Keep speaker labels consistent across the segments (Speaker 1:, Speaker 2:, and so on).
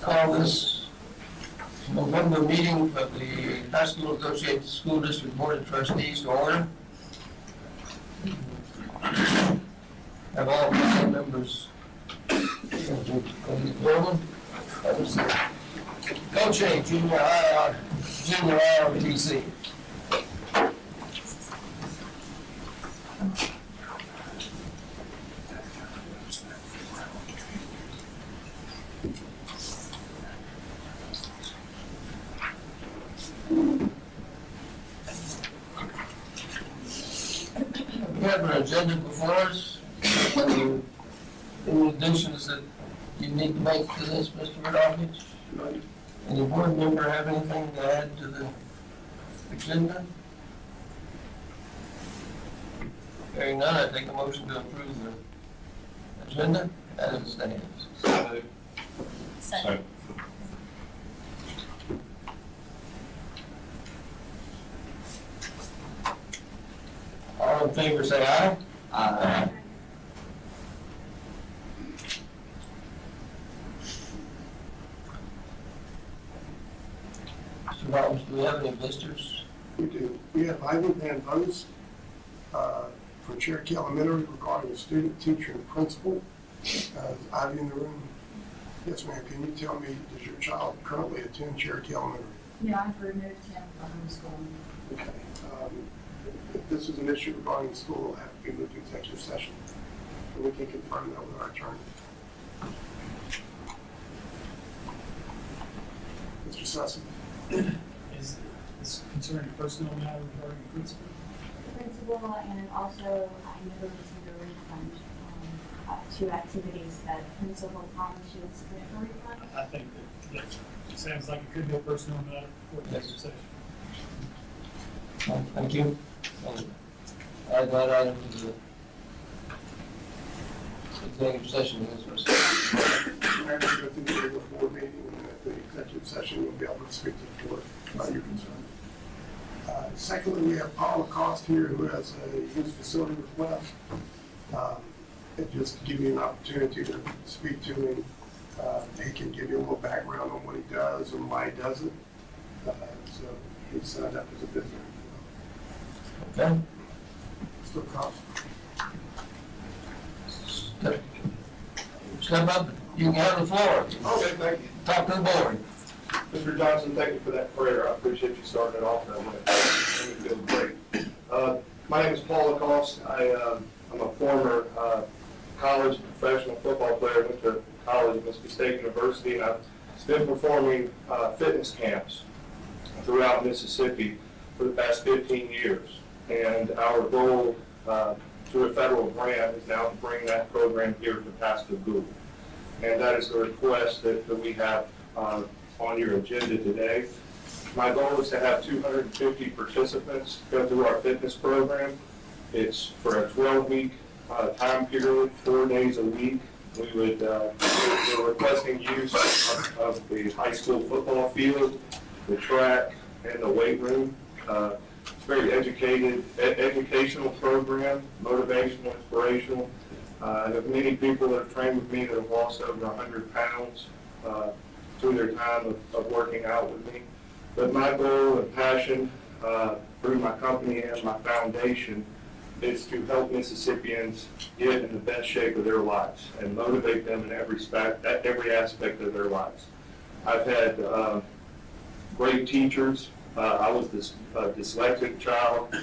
Speaker 1: Call this November meeting of the Pascagoula-Gautier School District Board of Trustees to order. Have all council members Gautier, junior ROTC. We have an agenda before us. Any additions that you need to make to this, Mr. Rodolphus? Any board member have anything to add to the agenda? Hearing none, I take a motion to approve the agenda as it stands.
Speaker 2: Second.
Speaker 1: All in favor, say aye.
Speaker 2: Aye.
Speaker 1: Mr. Robbins, do we have any visitors?
Speaker 3: We do. We have Ivan Van Voos from Cherokee Elementary regarding a student, teacher, and principal. Ivy in the room. Yes, ma'am. Can you tell me, does your child currently attend Cherokee Elementary?
Speaker 4: Yeah, I've removed him from homeschooling.
Speaker 3: Okay. If this is an issue regarding the school, it'll have to be moved to executive session. And we can confirm that with our attorney. Mr. Sussman.
Speaker 5: Is this concerning a personal matter regarding the principal?
Speaker 4: Principal, and also I never received a refund of 2 activities that principal promised she would submit for refund.
Speaker 5: I think that sounds like it could be a personal matter for the executive session.
Speaker 1: Thank you. Add that item to the executive session.
Speaker 3: After you go through the regular board meeting and at the executive session, you'll be able to speak to the board about your concern. Secondly, we have Paul Lacoste here who has a use facility request. And just to give you an opportunity to speak to him, he can give you a little background on what he does and why he does it. So he signed up as a visitor.
Speaker 1: Okay.
Speaker 3: Mr. Lacoste.
Speaker 1: Step up. You can have the floor.
Speaker 6: Okay, thank you.
Speaker 1: Talk to the board.
Speaker 6: Mr. Johnson, thank you for that prayer. I appreciate you starting it off that way. It made me feel great. My name is Paul Lacoste. I'm a former college professional football player. Went to college at Mississippi State University, and I've been performing fitness camps throughout Mississippi for the past 15 years. And our goal through a federal grant is now to bring that program here to Pascagoula. And that is the request that we have on your agenda today. My goal is to have 250 participants go through our fitness program. It's for a 12-week time period, 4 days a week. We're requesting use of the high school football field, the track, and the weight room. It's a very educational program, motivational, inspirational. I have many people that have trained with me that have lost over 100 pounds through their time of working out with me. But my goal and passion through my company and my foundation is to help Mississippians get in the best shape of their lives and motivate them in every aspect of their lives. I've had great teachers. I was a dyslexic child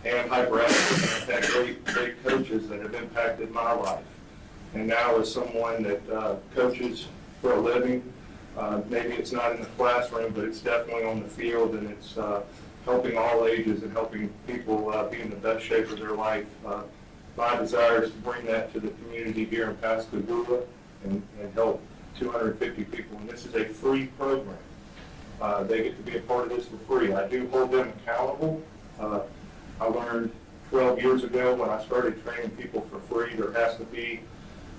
Speaker 6: and hyperactive, and I've had great coaches that have impacted my life. And now as someone that coaches for a living, maybe it's not in the classroom, but it's definitely on the field, and it's helping all ages and helping people be in the best shape of their life. My desire is to bring that to the community here in Pascagoula and help 250 people. And this is a free program. They get to be a part of this for free. I do hold them accountable. I learned 12 years ago when I started training people for free, there has to be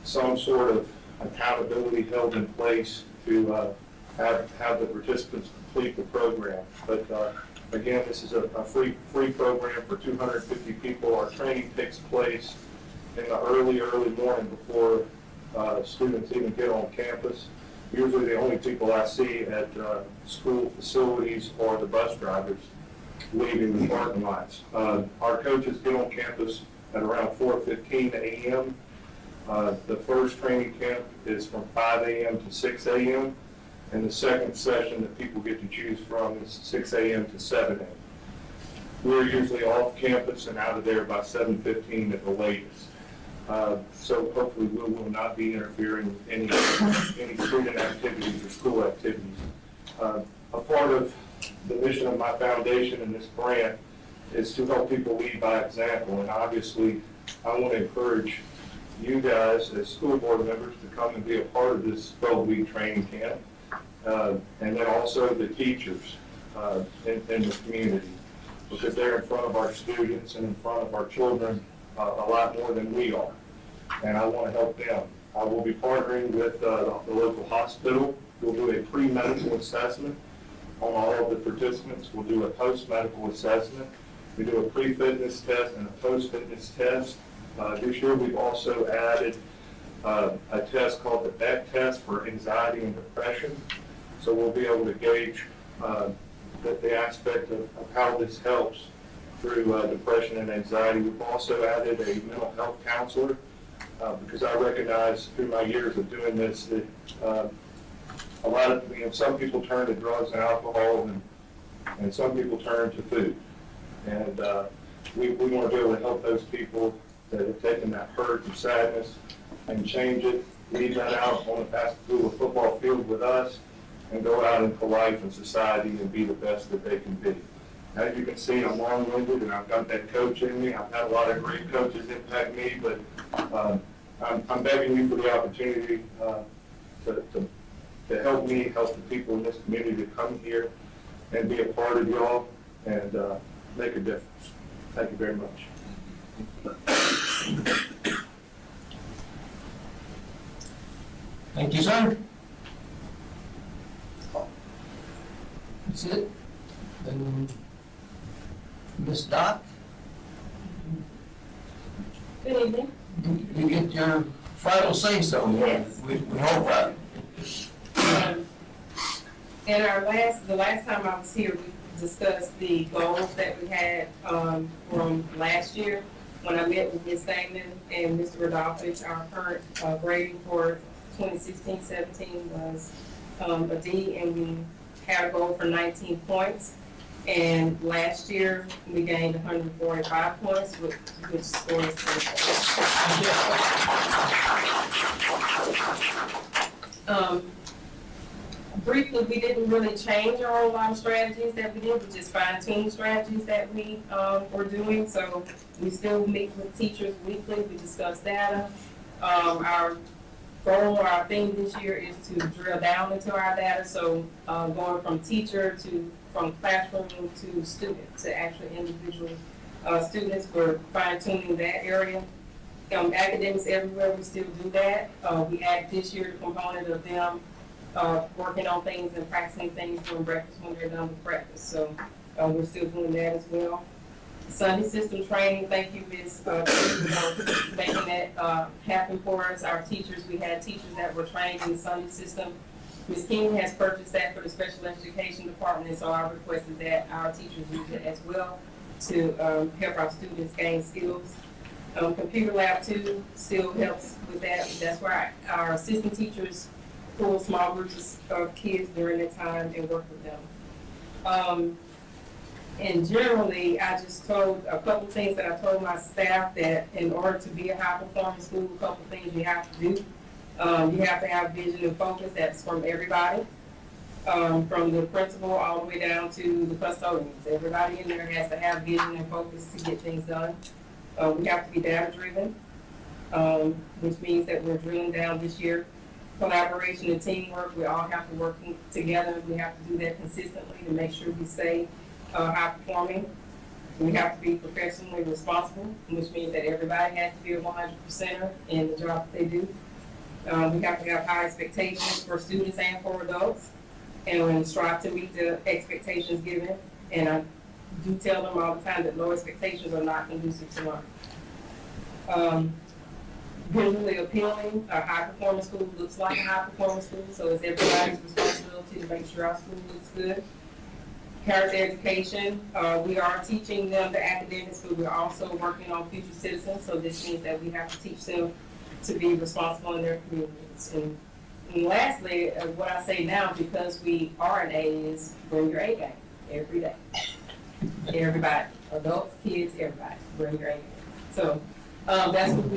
Speaker 6: some sort of accountability held in place to have the participants complete the program. But again, this is a free program for 250 people. Our training takes place in the early morning before students even get on campus. Usually the only people I see at school facilities are the bus drivers leaving the parking lots. Our coaches get on campus at around 4:15 a.m. The first training camp is from 5 a.m. to 6 a.m. And the second session that people get to choose from is 6 a.m. to 7 a.m. We're usually off campus and out of there by 7:15 at the latest. So hopefully we will not be interfering with any student activities or school activities. A part of the mission of my foundation and this grant is to help people lead by example. And obviously, I want to encourage you guys as school board members to come and be a part of this 12-week training camp. And then also the teachers in the community, because they're in front of our students and in front of our children a lot more than we are. And I want to help them. I will be partnering with the local hospital. We'll do a pre-medical assessment on all of the participants. We'll do a post-medical assessment. We do a pre-fitness test and a post-fitness test. This year we've also added a test called the BEC test for anxiety and depression. So we'll be able to gauge the aspect of how this helps through depression and anxiety. We've also added a mental health counselor because I recognize through my years of doing this that a lot of, some people turn to drugs and alcohol and some people turn to food. And we want to be able to help those people that have taken that hurt and sadness and change it, leave that out on the Pascagoula football field with us, and go out into life and society and be the best that they can be. As you can see, I'm long-winded and I've got that coach in me. I've had a lot of great coaches impact me, but I'm begging you for the opportunity to help me, help the people in this community to come here and be a part of y'all and make a difference. Thank you very much.
Speaker 1: Thank you, sir. That's it. Then Ms. Doc,
Speaker 7: Good evening.
Speaker 1: you get your final say so.
Speaker 7: Yes.
Speaker 1: We hope that.
Speaker 7: In the last time I was here, we discussed the goals that we had from last year. When I met with Ms. Damon and Mr. Rodolphich, our current grading for 2016-17 was a D, and we had a goal for 19 points. And last year, we gained 145 points, which scores briefly, we didn't really change a whole lot of strategies that we did. We just fine-tuned strategies that we were doing. So we still meet with teachers weekly. We discuss data. Our goal or our theme this year is to drill down into our data. So going from teacher from classroom to student to actually individual students, we're fine-tuning that area. Academics everywhere, we still do that. We added this year the component of them working on things and practicing things during breakfast when they're done with breakfast. So we're still doing that as well. Sunday system training, thank you, Ms. For making that happen for us. Our teachers, we had teachers that were trained in the Sunday system. Ms. King has purchased that for the special education department, and so I requested that our teachers use it as well to help our students gain skills. Computer lab too still helps with that. That's why our assistant teachers pull small groups of kids during that time and work with them. And generally, I just told a couple things that I told my staff, that in order to be a high-performing school, a couple things you have to do. You have to have vision and focus. That's from everybody, from the principal all the way down to the custodians. Everybody in there has to have vision and focus to get things done. We have to be data-driven, which means that we're drilling down this year. Collaboration and teamwork, we all have to work together. We have to do that consistently to make sure we stay high-performing. We have to be professionally responsible, which means that everybody has to be a 100%er in the job that they do. We have to have high expectations for students and for adults, and strive to meet the expectations given. And I do tell them all the time that low expectations are not conducive to learning. visually appealing. A high-performing school looks like a high-performing school, so it's everybody's responsibility to make sure our school looks good. Character education, we are teaching them the academics, but we're also working on future citizens, so this means that we have to teach them to be responsible in their communities. And lastly, what I say now, because we are an A, is bring your A game every day. Everybody, adults, kids, everybody, bring your A game. So that's what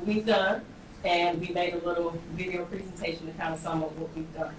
Speaker 7: we've done, and we made a little video presentation to kind of sum up what we've done.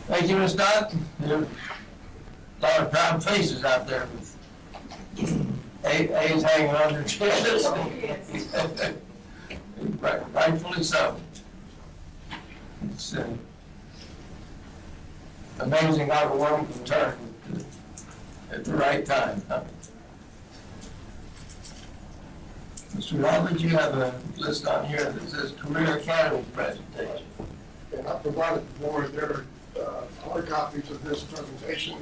Speaker 1: Thank you, Ms. Dodd. There are a lot of proud faces out there with A's hanging on their chests. Rightfully so. It's amazing how the world can turn at the right time. Mr. Robbins, you have a list on here that says Career Academy presentation.
Speaker 3: And I provided the board there hard copies of this presentation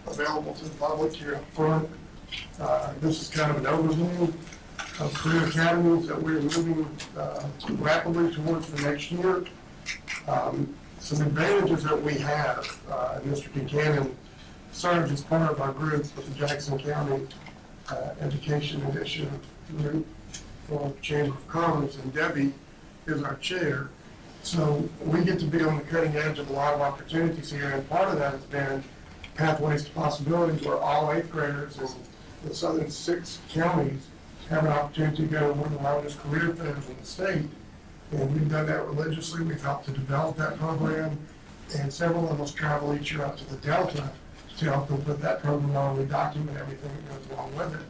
Speaker 3: available to the public here up front. This is kind of an overview of career academies that we're moving rapidly towards for next year. some advantages that we have. Mr. Buchanan serves as part of our group with the Jackson County Education Initiative group for Chamber of Commerce, and Debbie is our chair. So we get to be on the cutting edge of a lot of opportunities here, and part of that has been Pathways to Possibilities, where all 8th graders in the southern 6 counties have an opportunity to go to one of the largest career fairs in the state. And we've done that religiously. We've helped to develop that program, and several of us travel each year up to the Delta to help them put that program on. We document everything that goes along with it.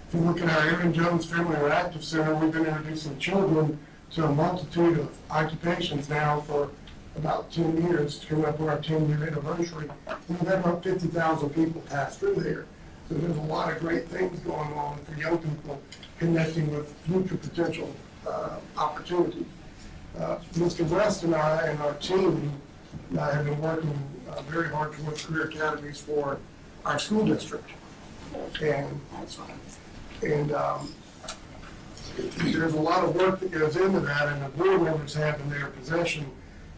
Speaker 3: If you look at our Aaron Jones Family Interactive Center, we've been introducing children to a multitude of occupations now for about 10 years, coming up on our 10-year anniversary. And we've had about 50,000 people pass through there. So there's a lot of great things going on for young people connecting with future potential opportunities. Mr. West and I and our team have been working very hard towards career academies for our school district. And there's a lot of work that goes into that, and the board members have in their possession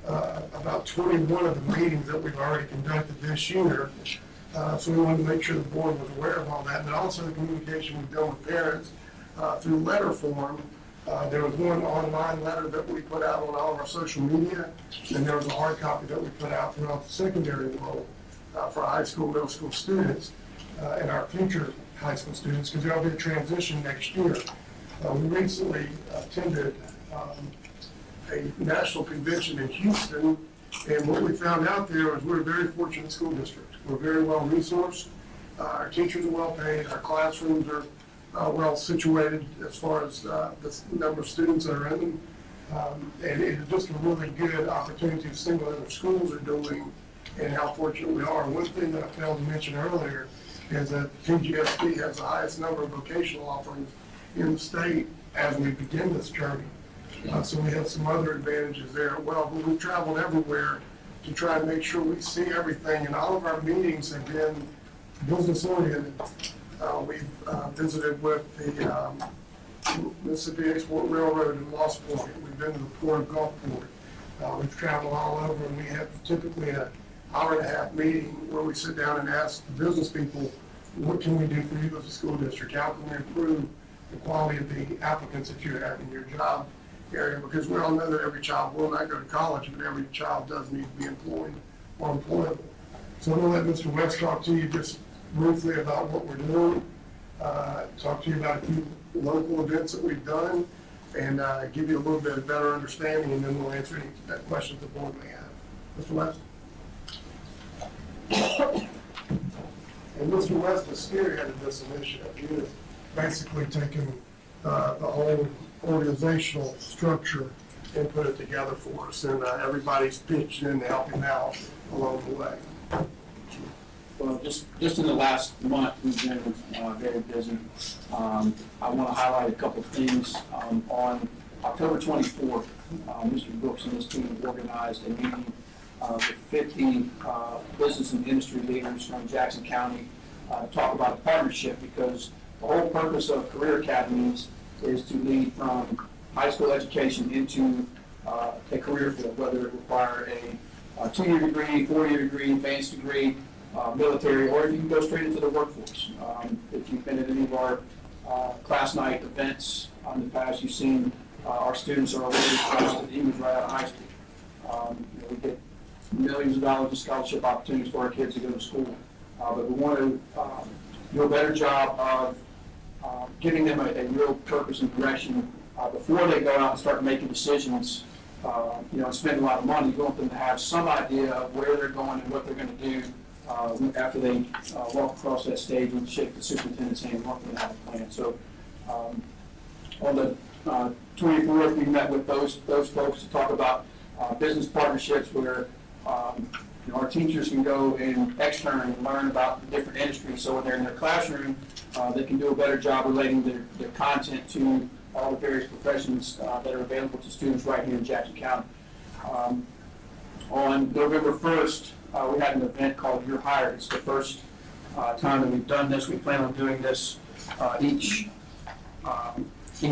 Speaker 3: about 21 of the meetings that we've already conducted this year. So we wanted to make sure the board was aware of all that, but also the communication we've done with parents through letter form. There was one online letter that we put out on all of our social media, and there was a hard copy that we put out throughout the secondary world for high school, middle school students, and our future high school students, because there'll be a transition next year. We recently attended a national convention in Houston, and what we found out there was we're a very fortunate school district. We're very well resourced. Our teachers are well paid. Our classrooms are well situated as far as the number of students that are in them. And it's just a really good opportunity to see what other schools are doing and how fortunate we are. One thing that I failed to mention earlier is that PGSD has the highest number of vocational offerings in the state as we begin this journey. So we have some other advantages there as well, but we've traveled everywhere to try and make sure we see everything, and all of our meetings have been business oriented. We've visited with the Mississippi Export Railroad in Lost Point. We've been to the Port of Gulfport. We've traveled all over, and we have typically an hour-and-a-half meeting where we sit down and ask the business people, what can we do for you as a school district? How can we improve the quality of the applicants that you have in your job area? Because we all know that every child will not go to college, but every child does need to be employed or employable. So I'm going to let Mr. West talk to you just briefly about what we're doing, talk to you about a few local events that we've done, and give you a little bit of better understanding, and then we'll answer any questions the board may have. Mr. West? And Mr. West has spearheaded this initiative. He has basically taken the whole organizational structure and put it together for us, and everybody's pitched in to help him out along the way.
Speaker 8: Well, just in the last month, we've been very busy. I want to highlight a couple of things. On October 24th, Mr. Brooks and his team organized a meeting with 50 business and industry leaders from Jackson County to talk about a partnership, because the whole purpose of career academies is to lead from high school education into a career field, whether it require a 2-year degree, 4-year degree, advanced degree, military, or if you can go straight into the workforce. If you've been at any of our class night events in the past, you've seen our students are already trusted even right out of high school. We get millions of dollars of scholarship opportunities for our kids to go to school. But we want to do a better job of giving them a real purpose and direction before they go out and start making decisions, and spend a lot of money. You want them to have some idea of where they're going and what they're going to do after they walk across that stage and shake the superintendent's hand and want them to have a plan. So on the 24th, we met with those folks to talk about business partnerships where our teachers can go and extern and learn about the different industries. So when they're in their classroom, they can do a better job relating their content to all the various professions that are available to students right here in Jackson County. On November 1st, we had an event called You're Hired. It's the first time that we've done this. We plan on doing this each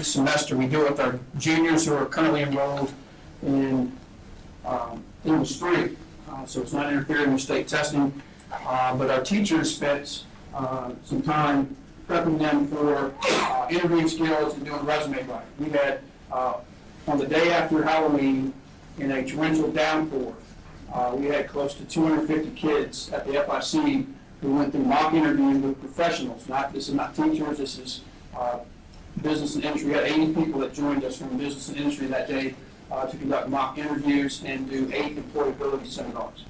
Speaker 8: semester. We do it with our juniors who are currently enrolled in it was free, so it's not interfering with state testing. But our teachers spent some time prepping them for interviewing skills and doing resume writing. We had, on the day after Halloween, in a torrential downpour, we had close to 250 kids at the FIC who went through mock interviews with professionals. This is not teachers, this is business and industry. We had 80 people that joined us from business and industry that day to conduct mock interviews and do 8 employability seminars.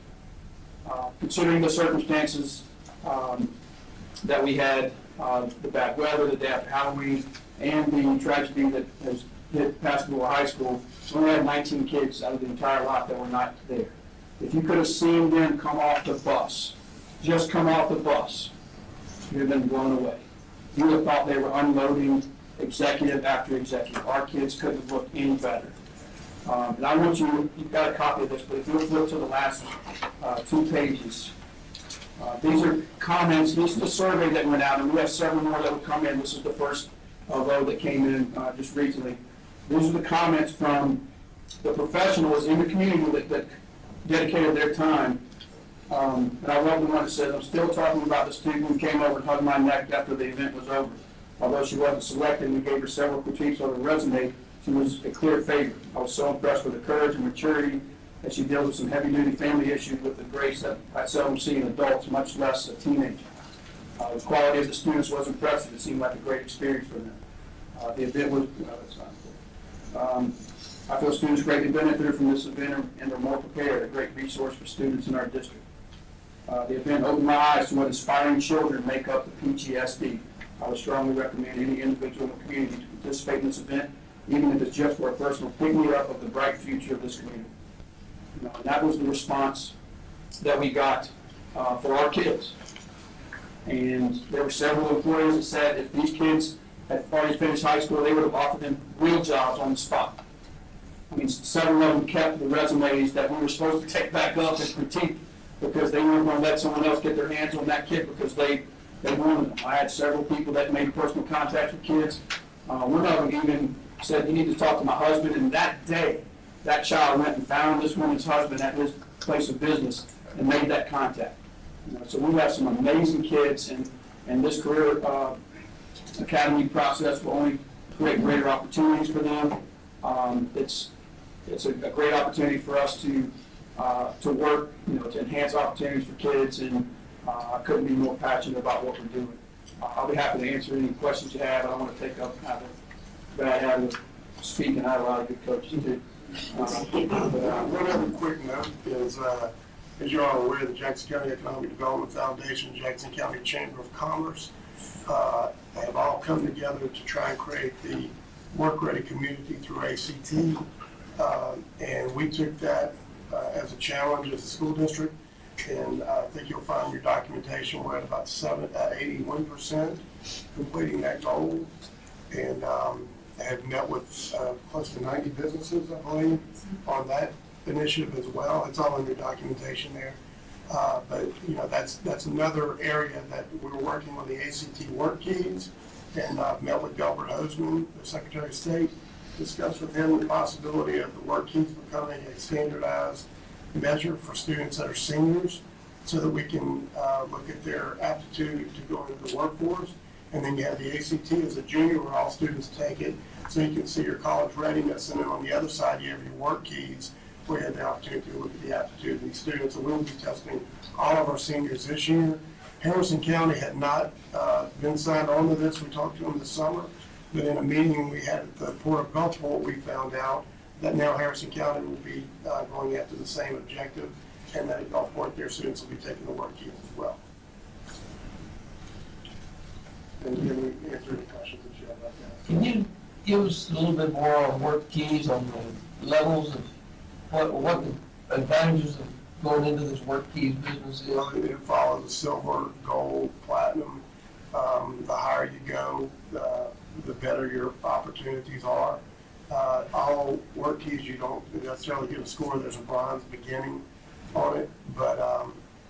Speaker 8: Considering the circumstances that we had, the bad weather the day after Halloween, and the tragedy that has hit Pascagoula High School, we only had 19 kids out of the entire lot that were not there. If you could have seen them come off the bus, just come off the bus, you'd have been blown away. You would have thought they were unloading executive after executive. Our kids couldn't have looked any better. And I want you, you've got a copy of this, but if you'll flip to the last 2 pages. These are comments, this is the survey that went out, and we have several more that will come in. This is the first row that came in just recently. These are the comments from the professionals in the community that dedicated their time. And I love the one that says, I'm still talking about the student who came over and hugged my neck after the event was over. Although she wasn't selected, we gave her several critiques on her resume. She was a clear favorite. I was so impressed with her courage and maturity that she deals with some heavy-duty family issues with the grace that I seldom see in adults, much less a teenager. The quality of the students was impressive. It seemed like a great experience for them. The event was, that's not important. I feel students greatly benefited from this event and are more prepared, a great resource for students in our district. The event opened my eyes to what inspiring children make up the PGSD. I would strongly recommend any individual in the community to participate in this event, even if it's just for a personal pick-me-up of the bright future of this community. And that was the response that we got for our kids. And there were several employers that said if these kids had already finished high school, they would have offered them real jobs on the spot. I mean, several of them kept the resumes that we were supposed to take back up and critique because they weren't going to let someone else get their hands on that kid because they wanted them. I had several people that made personal contact with kids. One of them even said, you need to talk to my husband, and that day, that child went and found this woman's husband at his place of business and made that contact. So we have some amazing kids, and this career academy process will only create greater opportunities for them. It's a great opportunity for us to work, to enhance opportunities for kids, and I couldn't be more passionate about what we're doing. I'll be happy to answer any questions you have. I don't want to take up the bad habit of speaking. I have a lot of good coaches too.
Speaker 3: One other quick note is, as you are aware, the Jackson County Economic Development Foundation, Jackson County Chamber of Commerce have all come together to try and create the work-ready community through ACT. And we took that as a challenge as a school district. And I think you'll find your documentation, we're at about 81% completing that goal. And have met with close to 90 businesses, I believe, on that initiative as well. It's all in your documentation there. But that's another area that we're working on, the ACT work keys, and I've met with Delbert Hoseman, the Secretary of State, discussed with him the possibility of the work keys becoming a standardized measure for students that are seniors, so that we can look at their aptitude to go into the workforce. And then you have the ACT as a junior, where all students take it, so you can see your college readiness. And then on the other side, you have your work keys, where you have the opportunity to look at the aptitude of these students. And we'll be testing all of our seniors this year. Harrison County had not been signed on to this. We talked to them this summer, but in a meeting we had at the Port of Gulfport, we found out that now Harrison County will be going after the same objective, and that at Gulfport, their students will be taking the work keys as well. And can we answer any questions that you have about that?
Speaker 1: Can you give us a little bit more on work keys, on the levels of what the advantages of going into this work keys business is?
Speaker 3: Well, it follows the silver, gold, platinum. The higher you go, the better your opportunities are. All work keys, you don't necessarily get a score. There's a bronze beginning on it, but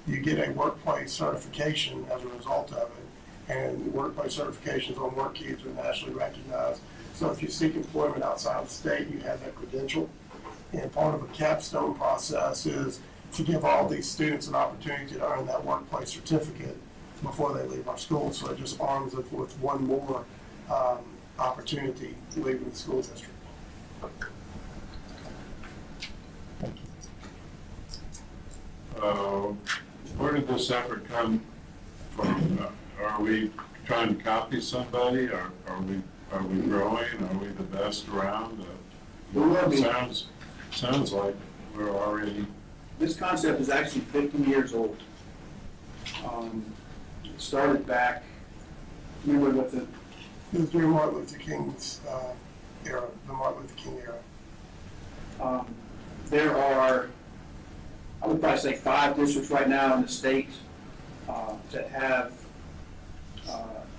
Speaker 3: you get a workplace certification as a result of it. And workplace certifications on work keys are nationally recognized. So if you seek employment outside of the state, you have that credential. And part of a capstone process is to give all these students an opportunity to earn that workplace certificate before they leave our school. So it just arms us with one more opportunity leaving the school district.
Speaker 2: Where did this effort come from? Are we trying to copy somebody, or are we growing? Are we the best around?
Speaker 8: We will be.
Speaker 2: Sounds like we're already.
Speaker 8: This concept is actually 50 years old. It started back, remember what the,
Speaker 3: It was during Martin Luther King's era, the Martin Luther King era.
Speaker 8: there are, I would probably say 5 districts right now in the state that have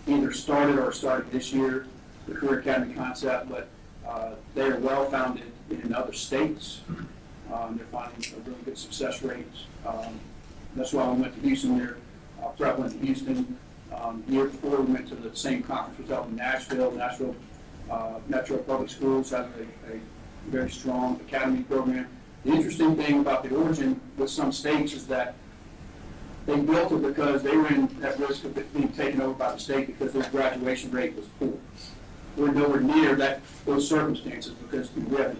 Speaker 8: either started or started this year the Career Academy concept, but they are well founded in other states. They're finding a really good success rate. That's why we went to Houston. They're prevalent in Houston. The year before, we went to the same conference was held in Nashville. Nashville Metro Public Schools has a very strong academy program. The interesting thing about the origin with some states is that they built it because they were at risk of it being taken over by the state because their graduation rate was poor. We're nowhere near those circumstances because we have an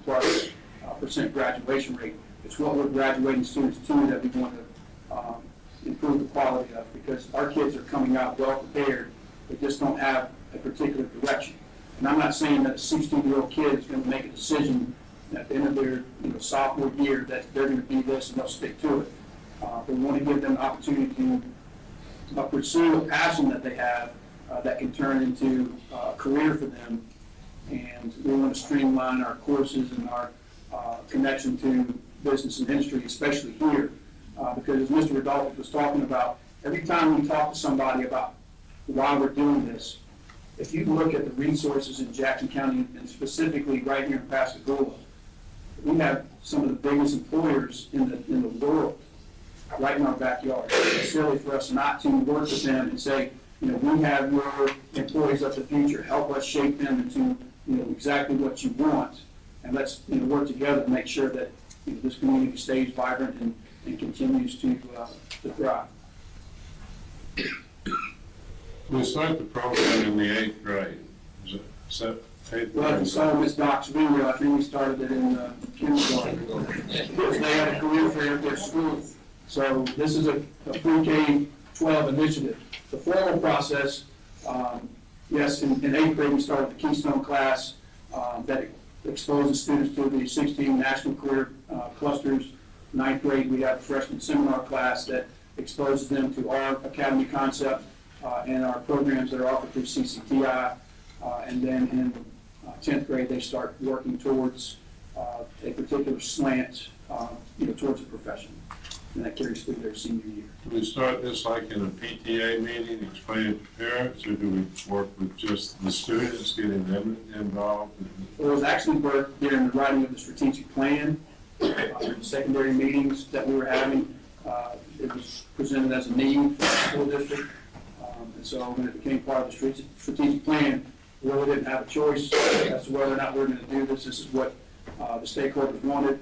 Speaker 8: 80+% graduation rate. It's what we're graduating students to that we want to improve the quality of, because our kids are coming out well prepared. They just don't have a particular direction. And I'm not saying that a 16-year-old kid is going to make a decision at the end of their sophomore year that they're going to be this and they'll stick to it. But we want to give them the opportunity to pursue a passion that they have that can turn into a career for them. And we want to streamline our courses and our connection to business and industry, especially here. Because as Mr. Rodolfo was talking about, every time we talk to somebody about why we're doing this, if you look at the resources in Jackson County, and specifically right here in Pascagoula, we have some of the biggest employers in the world right in our backyard. It's silly for us not to work with them and say, we have your employees of the future. Help us shape them into exactly what you want, and let's work together to make sure that this community stays vibrant and continues to thrive.
Speaker 2: We start the program in the 8th grade. Is that 8th
Speaker 8: Well,
Speaker 2: grade?
Speaker 8: so Ms. Doc's video, I think we started it in kindergarten. Because they had a career fair at their school. So this is a pre-K-12 initiative. The formal process, yes, in 8th grade, we started the Keystone class that exposes students to the 16 national career clusters. 9th grade, we have a freshman seminar class that exposes them to our academy concept and our programs that are offered through CCTI. And then in 10th grade, they start working towards a particular slant, towards a profession. And that carries through their senior year.
Speaker 2: Do we start this like in a PTA meeting, explain it to parents, or do we work with just the students, getting them involved?
Speaker 8: It was actually worked during the writing of the strategic plan, secondary meetings that we were having. It was presented as a need for the school district. And so when it became part of the strategic plan, we really didn't have a choice as to whether or not we were going to do this. This is what the stakeholders wanted.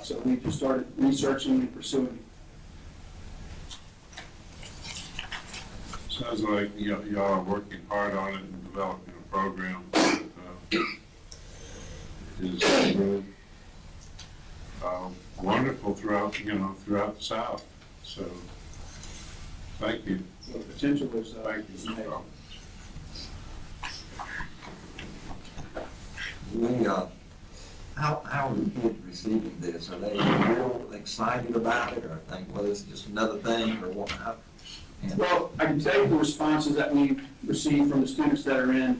Speaker 8: So we just started researching and pursuing.
Speaker 2: Sounds like y'all are working hard on it and developing a program that is really wonderful throughout the South. So, thank you.
Speaker 8: So the potential is
Speaker 2: Thank you.
Speaker 8: amazing.
Speaker 9: How are the kids receiving this? Are they real excited about it, or think, well, it's just another thing, or what?
Speaker 8: Well, I can tell you the responses that we've received from the students that are in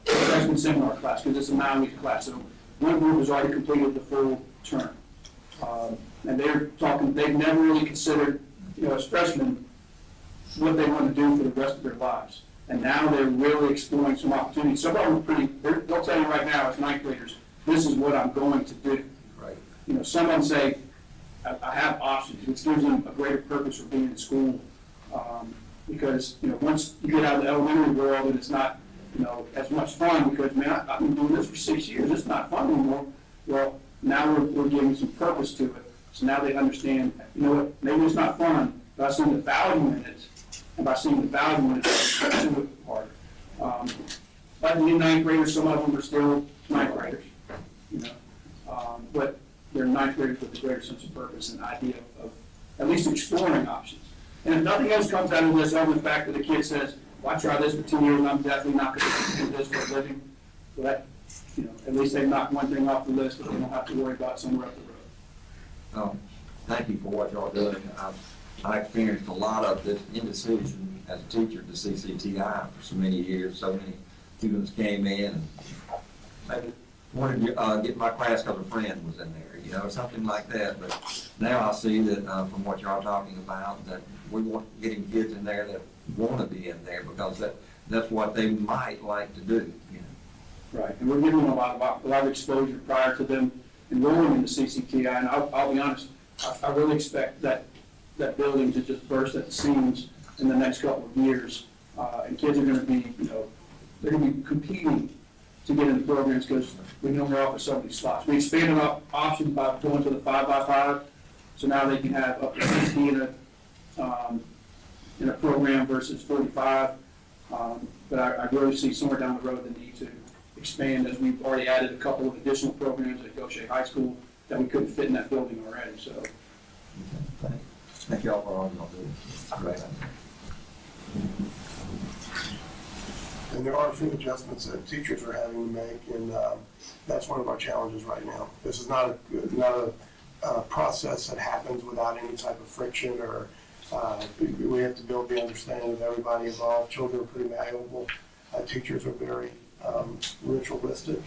Speaker 8: freshman seminar class, because it's a 9-week class. So one group has already completed the full term. And they've never really considered, as freshmen, what they want to do for the rest of their lives. And now they're really exploring some opportunities. Some of them are they'll tell you right now, as 9th graders, this is what I'm going to do.
Speaker 9: Right.
Speaker 8: Some of them say, I have options, which gives them a greater purpose for being in school. Because, once you get out of the elementary world and it's not, as much fun, because, man, I've been doing this for 6 years, it's not fun anymore. Well, now we're giving some purpose to it, so now they understand, you know what, maybe it's not fun, but I see the value in it, and by seeing the value in it, I do it harder. Like the ninth graders, some of them are still ninth graders, you know, but they're ninth graders with a greater sense of purpose and idea of at least exploring options. And if nothing else comes out of this, other than the fact that the kid says, well, I tried this for 2 years, and I'm definitely not going to do this for a living, well, that, you know, at least they've knocked one thing off the list that they don't have to worry about somewhere up the road.
Speaker 9: Thank you for what y'all doing. I experienced a lot of this indecision as a teacher to CCTI for so many years. So many students came in and maybe wanted to get my class because a friend was in there, you know, or something like that. But now I see that from what y'all are talking about, that we want getting kids in there that want to be in there because that's what they might like to do, you know.
Speaker 8: Right, and we're giving them a lot of exposure prior to them enrolling in the CCTI, and I'll be honest, I really expect that building to just burst at the seams in the next couple of years, and kids are gonna be, you know, they're gonna be competing to get into programs because we can only offer so many slots. We expanded our options by going to the 5x5, so now they can have up to 60 in a program versus 45, but I really see somewhere down the road the need to expand, as we've already added a couple of additional programs at Gautier High School that we couldn't fit in that building already, so.
Speaker 9: Thank y'all for all y'all do. It's great.
Speaker 3: And there are a few adjustments that teachers are having to make, and that's one of our challenges right now. This is not a process that happens without any type of friction, or we have to build the understanding of everybody involved. Children are pretty malleable. Teachers are very ritualistic,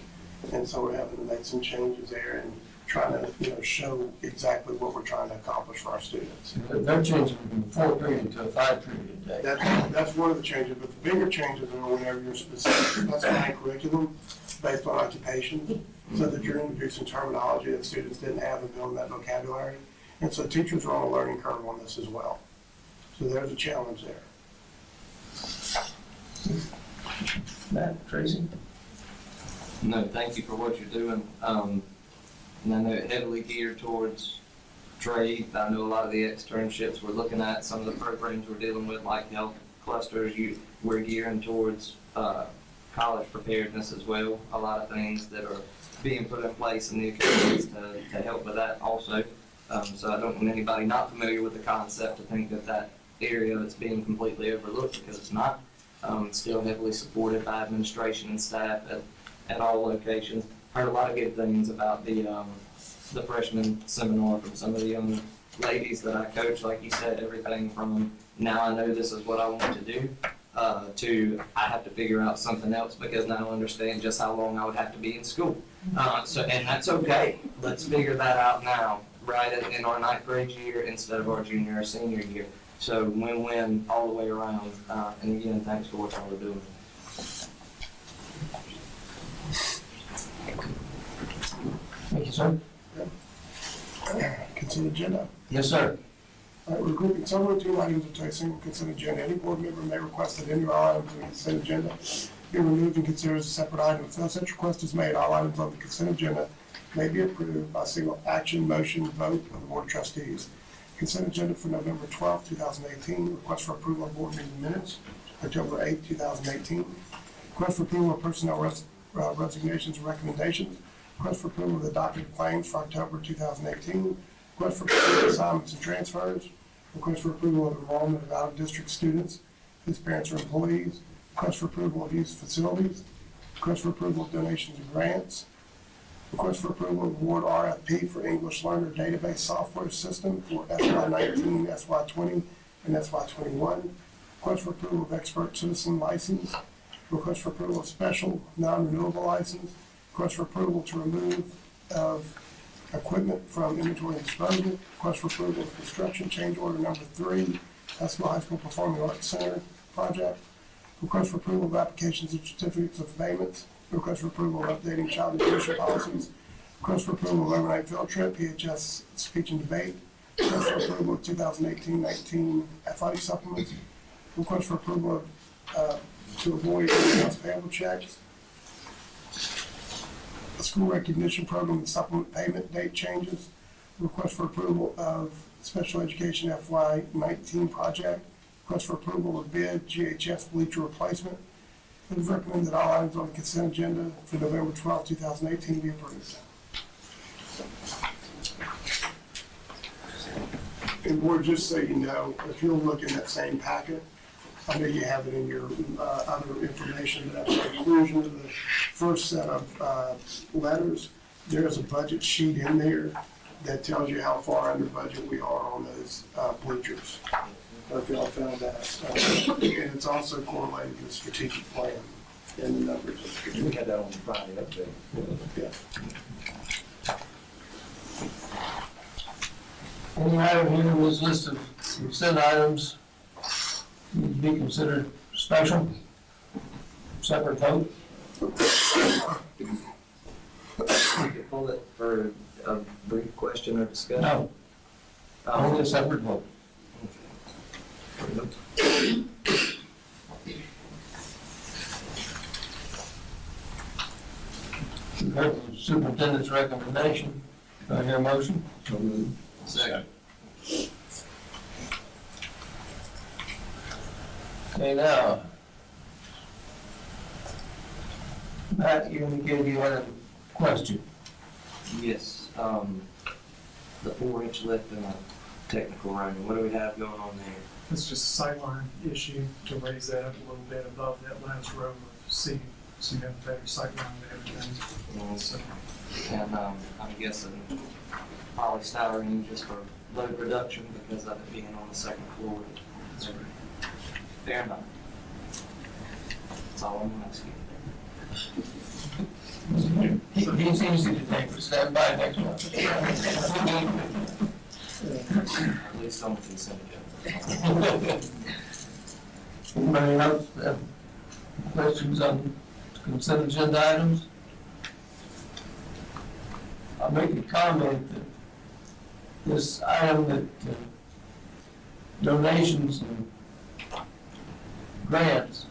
Speaker 3: and so we're having to make some changes there and trying to show exactly what we're trying to accomplish for our students.
Speaker 1: They're changing from 4 period to a 5 period day.
Speaker 3: That's one of the changes, but the bigger changes are whenever you're specifying curriculum based on occupation, so that you're introducing terminology that students didn't have and building that vocabulary. And so teachers are on a learning curve on this as well. So there's a challenge there.
Speaker 1: Matt, Tracy?
Speaker 10: No, thank you for what you're doing. And I know it heavily geared towards trade. I know a lot of the externships we're looking at, some of the programs we're dealing with, like health clusters, we're gearing towards college preparedness as well. A lot of things that are being put in place in the academies to help with that also. So I don't want anybody not familiar with the concept to think that area that's being completely overlooked, because it's not. It's still heavily supported by administration and staff at all locations. Heard a lot of good things about the freshman seminar from some of the young ladies that I coach. Like you said, everything from now I know this is what I want to do to I have to figure out something else because now I understand just how long I would have to be in school. And that's okay. Let's figure that out now, right in our 9th grade year instead of our junior or senior year. So win-win all the way around. And again, thanks for what y'all are doing.
Speaker 1: Thank you, sir.
Speaker 3: Consent agenda.
Speaker 1: Yes, sir.
Speaker 3: All right, we're grouping several routine items into a single consent agenda. Any board member may request that any of our items on the consent agenda be removed and considered as a separate item. If no such request is made, all items on the consent agenda may be approved by single action, motion, vote of the Board of Trustees. Consent agenda for November 12th, 2018. Request for approval of board meeting minutes, October 8th, 2018. Request for approval of personnel resignations and recommendations. Request for approval of the docket of claims for October 2018. Request for approval of assignments and transfers. Request for approval of enrollment of out-of-district students whose parents are employees. Request for approval of use of facilities. Request for approval of donations and grants. Request for approval of award RFP for English Learner Database Software System for FY19, FY20, and FY21. Request for approval of expert citizen license. Request for approval of special non-renewable license. Request for approval to remove of equipment from inventory and disposal. Request for approval of construction change order number 3, Pascagoula High School Performing Arts Center project. Request for approval of applications and certificates of payments. Request for approval of updating child nutrition policies. Request for approval of overnight field trip, PHS speech and debate. Request for approval of 2018-19 athletic supplements. Request for approval of to avoid accounts payable checks. school recognition program and supplement payment date changes. Request for approval of special education FY19 project. Request for approval of bid GHS bleacher replacement. It is recommended that all items on the consent agenda for November 12, 2018 be approved. And board, just so you know, if you'll look in that same packet, I know you have it in your other information, but at the conclusion of the first set of letters, there's a budget sheet in there that tells you how far under budget we are on those bleachers. If y'all found that. And it's also correlated to the strategic plan and the numbers.
Speaker 9: We had that on Friday, update.
Speaker 3: Yeah.
Speaker 1: Any item here in this list of consent items need to be considered special? Separate vote?
Speaker 10: You could pull it for a brief question or discussion.
Speaker 1: No, only a separate vote. You heard the superintendent's recommendation. Do I hear a motion?
Speaker 10: Second.
Speaker 1: Okay, now. Matt, you indicated you had a question.
Speaker 10: Yes, the 4-inch lift and a technical running, what do we have going on there?
Speaker 5: It's just a sightline issue to raise that up a little bit above that last row of seating, so you have a better sightline and everything. So,
Speaker 10: And I'm guessing polystyrene just for load reduction because of it being on the second floor.
Speaker 5: that's right.
Speaker 10: Fair enough. That's all I'm asking.
Speaker 1: He's easy to take, but stand by next month.
Speaker 10: At least on the consent agenda.
Speaker 1: Anybody else have questions on consent agenda items? I'll make a comment that this item that donations and grants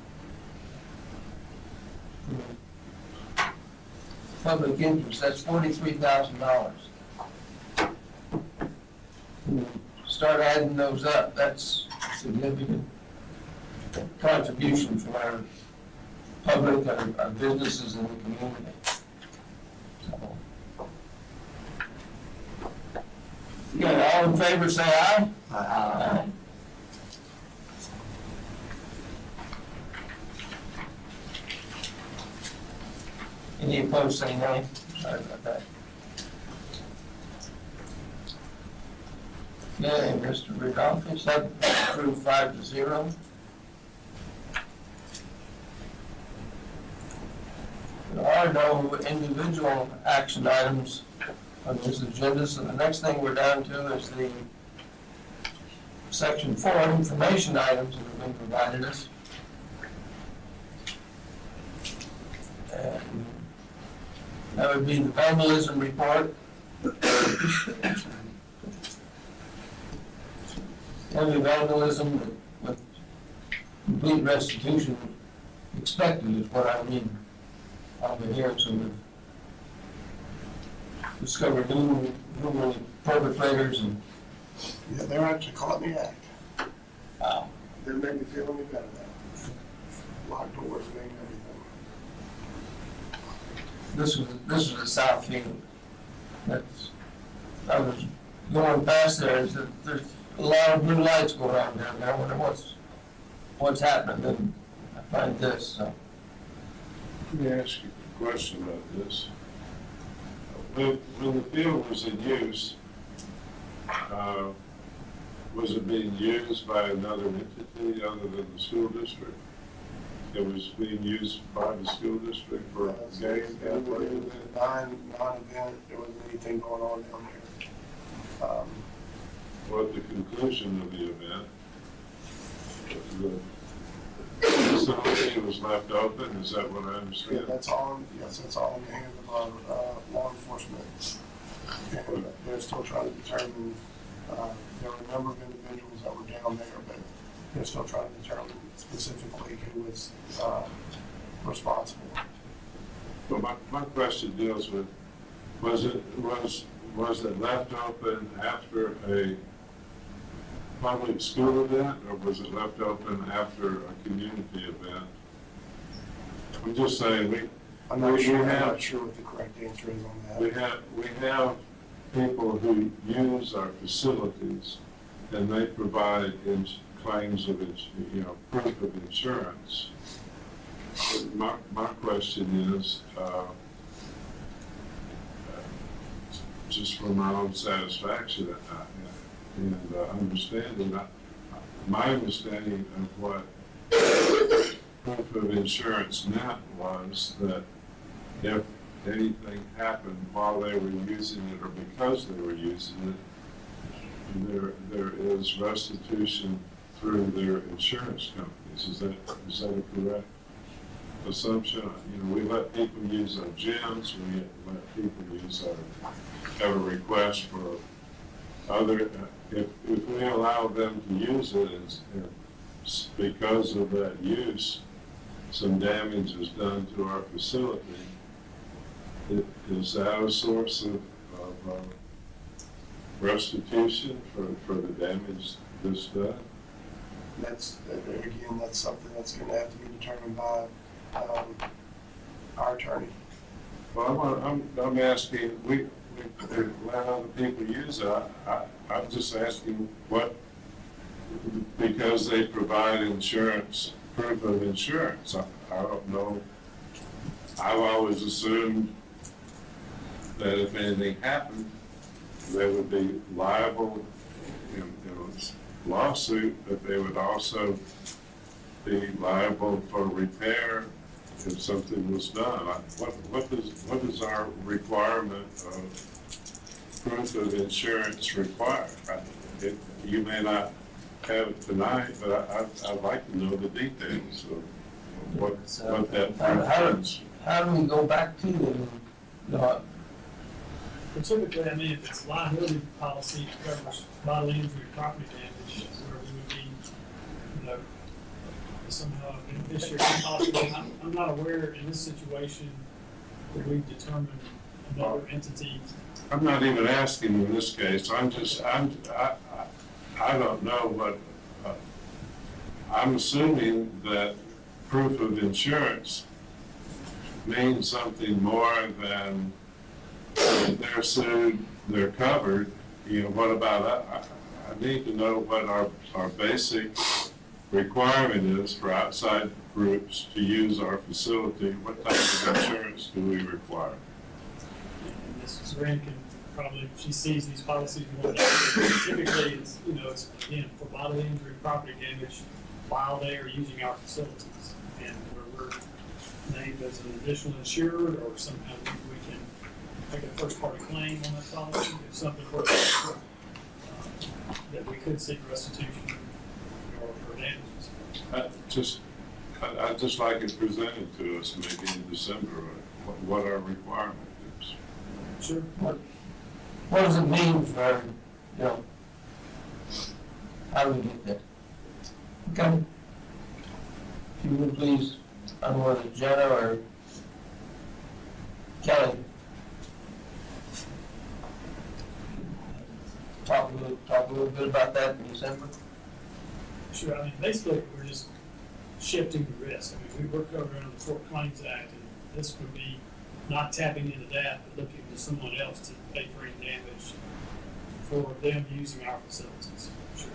Speaker 1: for public interest, that's $43,000. Start adding those up, that's significant contribution from our public, our businesses in the community. So, yeah, all in favor, say aye. Aye. Any opposed, say nay. Sorry about that. Okay, Mr. Ridolfi, that approved 5-0. There are no individual action items on this agenda, so the next thing we're down to is the Section 4 information items that have been provided us. And that would be the vandalism report. Heavy vandalism with complete restitution expected is what I mean. Over here, so we've discovered numerous perpetrators and.
Speaker 3: Yeah, they're actually caught in the act.
Speaker 1: Wow.
Speaker 3: They make me feel any better now. Locked doors and everything.
Speaker 1: This was a South Field. I was going past there, there's a lot of blue lights going on down there. I wonder what's happening, and I find this, so.
Speaker 2: Let me ask you a question about this. When the field was in use, was it being used by another entity other than the school district? It was being used by the school district for games?
Speaker 3: Non-event, there wasn't anything going on down there.
Speaker 2: Well, at the conclusion of the event, the facility was left open, is that what I
Speaker 3: Yeah,
Speaker 2: understand?
Speaker 3: that's all in the hands of our law enforcement. And they're still trying to determine, there were a number of individuals that were down there, but they're still trying to determine specifically who was responsible.
Speaker 2: But my question deals with, was it left open after a public school event, or was it left open after a community event? I'm just saying,
Speaker 3: I'm not
Speaker 2: we
Speaker 3: sure
Speaker 2: have-
Speaker 3: what the correct answer is on that.
Speaker 2: we have people who use our facilities, and they provide claims of, proof of insurance. My question is, just for my own satisfaction and understanding, my understanding of what proof of insurance meant was that if anything happened while they were using it or because they were using it, there is restitution through their insurance companies. Is that a correct assumption? We let people use our gyms, we let people use have a request for other, if we allow them to use it, and because of that use, some damage is done to our facility, is that a source of restitution for the damage that's done?
Speaker 3: That's something that's gonna have to be determined by, our attorney.
Speaker 2: Well, I'm asking, we let other people use it. I'm just asking what, because they provide insurance, proof of insurance. I don't know. I've always assumed that if anything happened, they would be liable in a lawsuit, but they would also be liable for repair if something was done. What is our requirement of proof of insurance require? You may not have it tonight, but I'd like to know the details of what that proof is.
Speaker 1: How do we go back to them?
Speaker 5: But typically, I mean, if it's liability policy, it covers bodily injury, property damage, where we would be, somehow a beneficiary possibly. I'm not aware in this situation that we've determined another entity.
Speaker 2: I'm not even asking in this case. I don't know what, I'm assuming that proof of insurance means something more than if they're sued, they're covered. What about, I need to know what our basic requirement is for outside groups to use our facility. What type of insurance do we require?
Speaker 5: And Mrs. Grant can probably, if she sees these policies, typically it's, it's again, for bodily injury, property damage, while they are using our facilities. And where we're named as an additional insured, or somehow we can make a first party claim on that policy, if something were to that we could seek restitution or damages.
Speaker 2: I'd just like it presented to us maybe in December, what our requirement is.
Speaker 5: Sure.
Speaker 1: What does it mean for, how do we get there? Okay. If you would please, I don't know whether Jenna or Kelly. Talk a little bit about that in December.
Speaker 5: Sure, I mean, basically, we're just shifting the risk. I mean, we're covered under the Tort Claims Act, and this would be not tapping into that, but looking to someone else to pay for any damage for them using our facilities. Sure.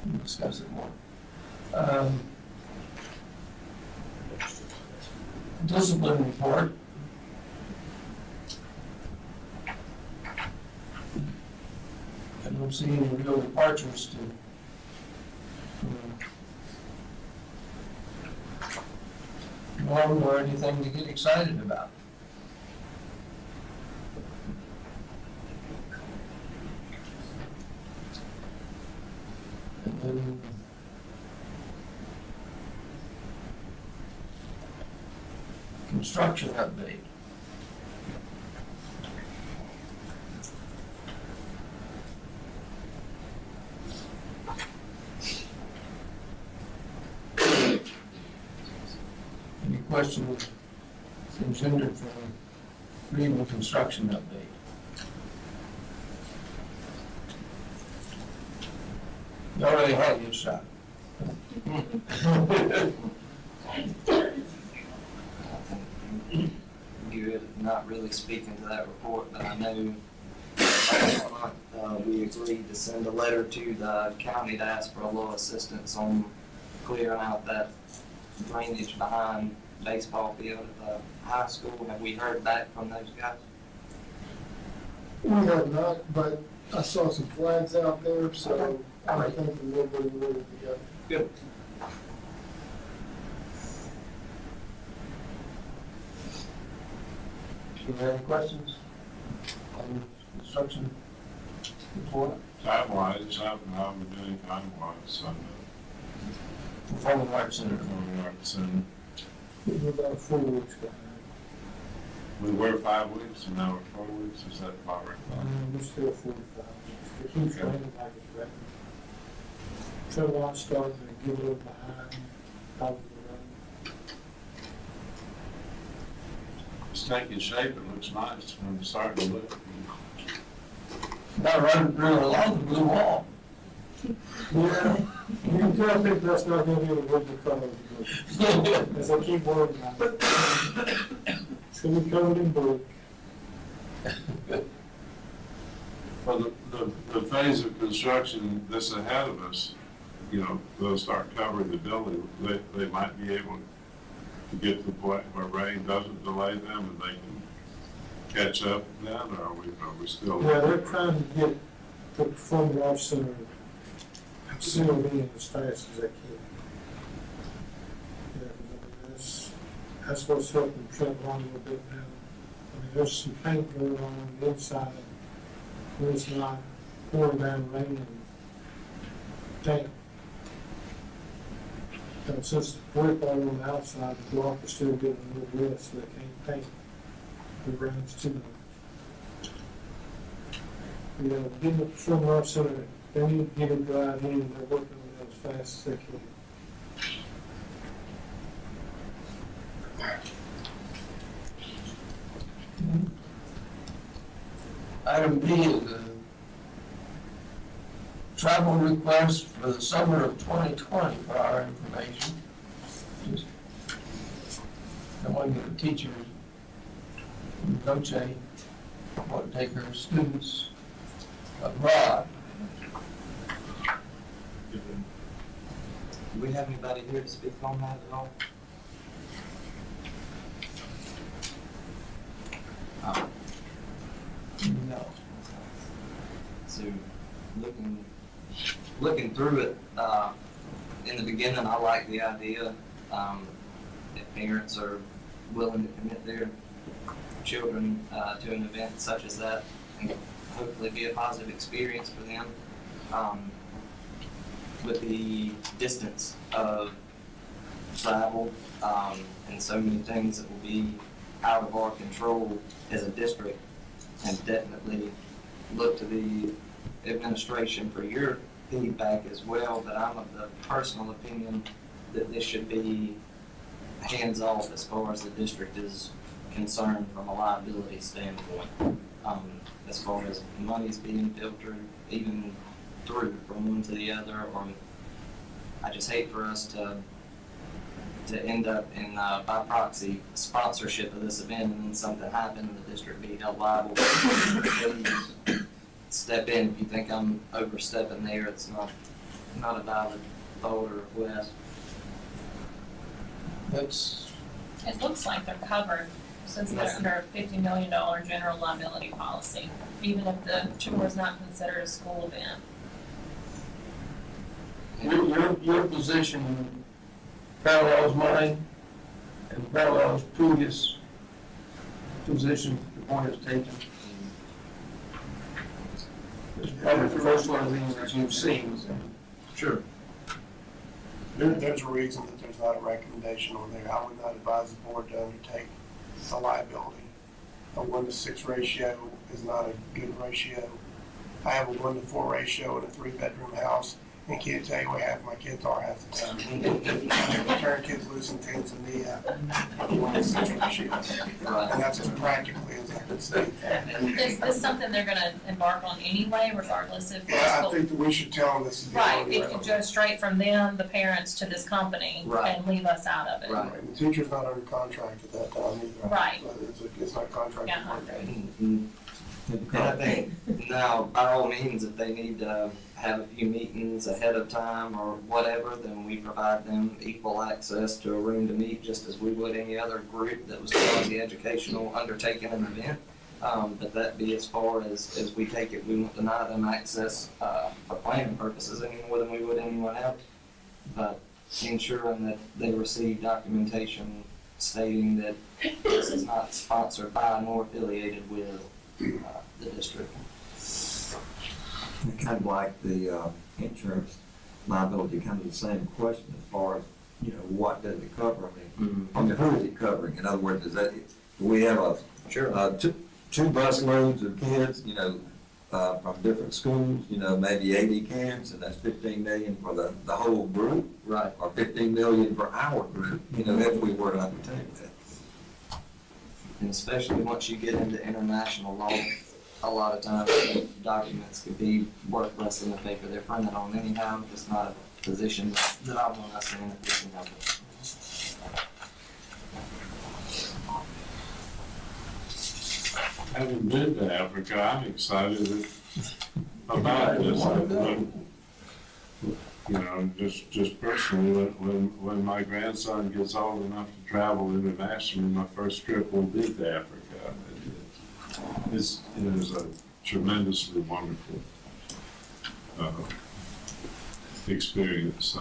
Speaker 1: We'll discuss it more. Discipline report. I don't see any real departures to norm or anything to get excited about. And then construction update. question engendered from reading the construction update. You already had your shot.
Speaker 10: You're not really speaking to that report, but I know last month, we agreed to send a letter to the county to ask for a little assistance on clearing out that drainage behind baseball field at the high school. Have we heard back from those guys?
Speaker 11: We have not, but I saw some flags out there, so I think we'll be ready to go.
Speaker 10: Good.
Speaker 1: Do you have any questions on construction report?
Speaker 2: Time-wise, I haven't been any time-wise on
Speaker 1: Performing Arts
Speaker 2: the
Speaker 1: Center.
Speaker 2: Performing Arts, and
Speaker 11: We're about 4 weeks behind.
Speaker 2: we were 5 weeks, and now we're 4 weeks, is that about right?
Speaker 11: We're still 45. It keeps raining like it's raining. Trouble I'm starting to get a little behind. Probably the rain.
Speaker 2: It's taking shape, it looks nice, and it's starting to look.
Speaker 1: Not running along the blue wall.
Speaker 11: Yeah, you can tell people that's not gonna be the original color of the blue. As I keep working on it. It's gonna be covered in blue.
Speaker 2: Well, the phase of construction that's ahead of us, you know, they'll start covering the building. They might be able to get to the point where rain doesn't delay them and they can catch up then, or are we still?
Speaker 11: Yeah, they're trying to get the Performing Arts Center sealed in as fast as they can. Yeah, that's what's helping trend along a little bit now. I mean, there's some paint going on the inside, when it's not pouring down rain and damp. And since the brick all on the outside, the block is still getting a little wet, so they can't paint. It rains too much. Yeah, getting the Performing Arts Center, they need to get it dried in, they're working on it as fast as they can.
Speaker 1: Item B is a travel request for the summer of 2020 for our information. Just, I want to get the teachers from Gautier want to take her students abroad.
Speaker 10: Do we have anybody here to speak on that at all?
Speaker 1: No.
Speaker 10: So, looking through it, in the beginning, I like the idea. If parents are willing to commit their children to an event such as that, and hopefully be a positive experience for them. With the distance of travel and so many things that will be out of our control as a district, and definitely look to the administration for your feedback as well, but I'm of the personal opinion that this should be hands-off as far as the district is concerned from a liability standpoint. As far as money's being filtered even through from one to the other, or I just hate for us to end up in by proxy sponsorship of this event and then something happen and the district be held liable. Please step in if you think I'm overstepping there. It's not a valid thought or request.
Speaker 1: That's,
Speaker 12: It looks like they're covered since they're under a $50 million general liability policy, even if the tour is not considered a school event.
Speaker 1: your position parallels mine and parallels previous position the board has taken. It's probably the first one of these that you've seen.
Speaker 3: Sure. There's a reason that there's not a recommendation on there. I would not advise the board to undertake a liability. A 1-to-6 ratio is not a good ratio. I have a 1-to-4 ratio in a 3-bedroom house, I can't tell you what half my kids are half the time. They turn kids loose in Tanzania, one situation. And that's as practically as I can say.
Speaker 12: Is this something they're gonna embark on anyway, regardless if
Speaker 3: Yeah, I
Speaker 12: school?
Speaker 3: think that we should tell them this is. the
Speaker 12: Right,
Speaker 3: only
Speaker 12: it could go straight from them, the parents, to this company,
Speaker 10: Right.
Speaker 12: and leave us out of it.
Speaker 10: Right.
Speaker 3: And the teacher's not under contract at that time either.
Speaker 12: Right.
Speaker 3: It's not contracted.
Speaker 12: Yeah.
Speaker 10: And I think now, by all means, if they need to have a few meetings ahead of time or whatever, then we provide them equal access to a room to meet, just as we would any other group that was quasi-educational undertaking an event. But that be as far as we take it, we won't deny them access for planning purposes any more than we would anyone else. But ensuring that they receive documentation stating that this is not sponsored by nor affiliated with the district.
Speaker 9: Kind of like the insurance liability, kind of the same question as far as, what does it cover? I mean, who is it covering? In other words, do we have
Speaker 10: Sure.
Speaker 9: two bus loads of kids, from different schools, maybe 80 kids, and that's 15 million for the whole group,
Speaker 10: Right.
Speaker 9: or 15 million for our group, if we were to undertake that.
Speaker 10: And especially once you get into international law, a lot of times those documents could be worth less than the paper they're printed on anyhow. It's not a position that I want us in if we can help it.
Speaker 2: Having been to Africa, I'm excited about this. Just personally, when my grandson gets old enough to travel internationally, my first trip will be to Africa. It is a tremendously wonderful experience.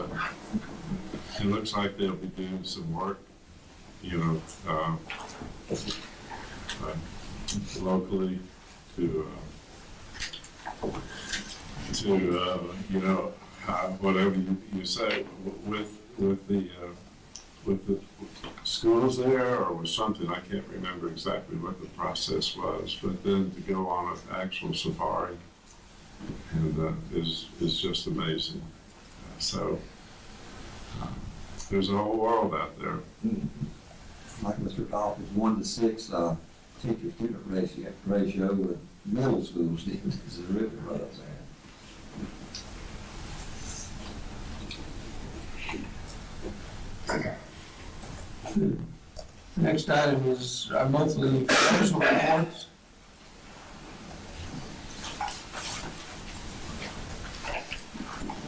Speaker 2: It looks like they'll be doing some work, locally to whatever you say with the schools there, or with something. I can't remember exactly what the process was, but then to go on an actual safari and is just amazing. So there's a whole world out there.
Speaker 9: Like Mr. Goff's 1-to-6 teacher-student ratio with middle school students is really rough there.
Speaker 1: Next item is our monthly financial reports.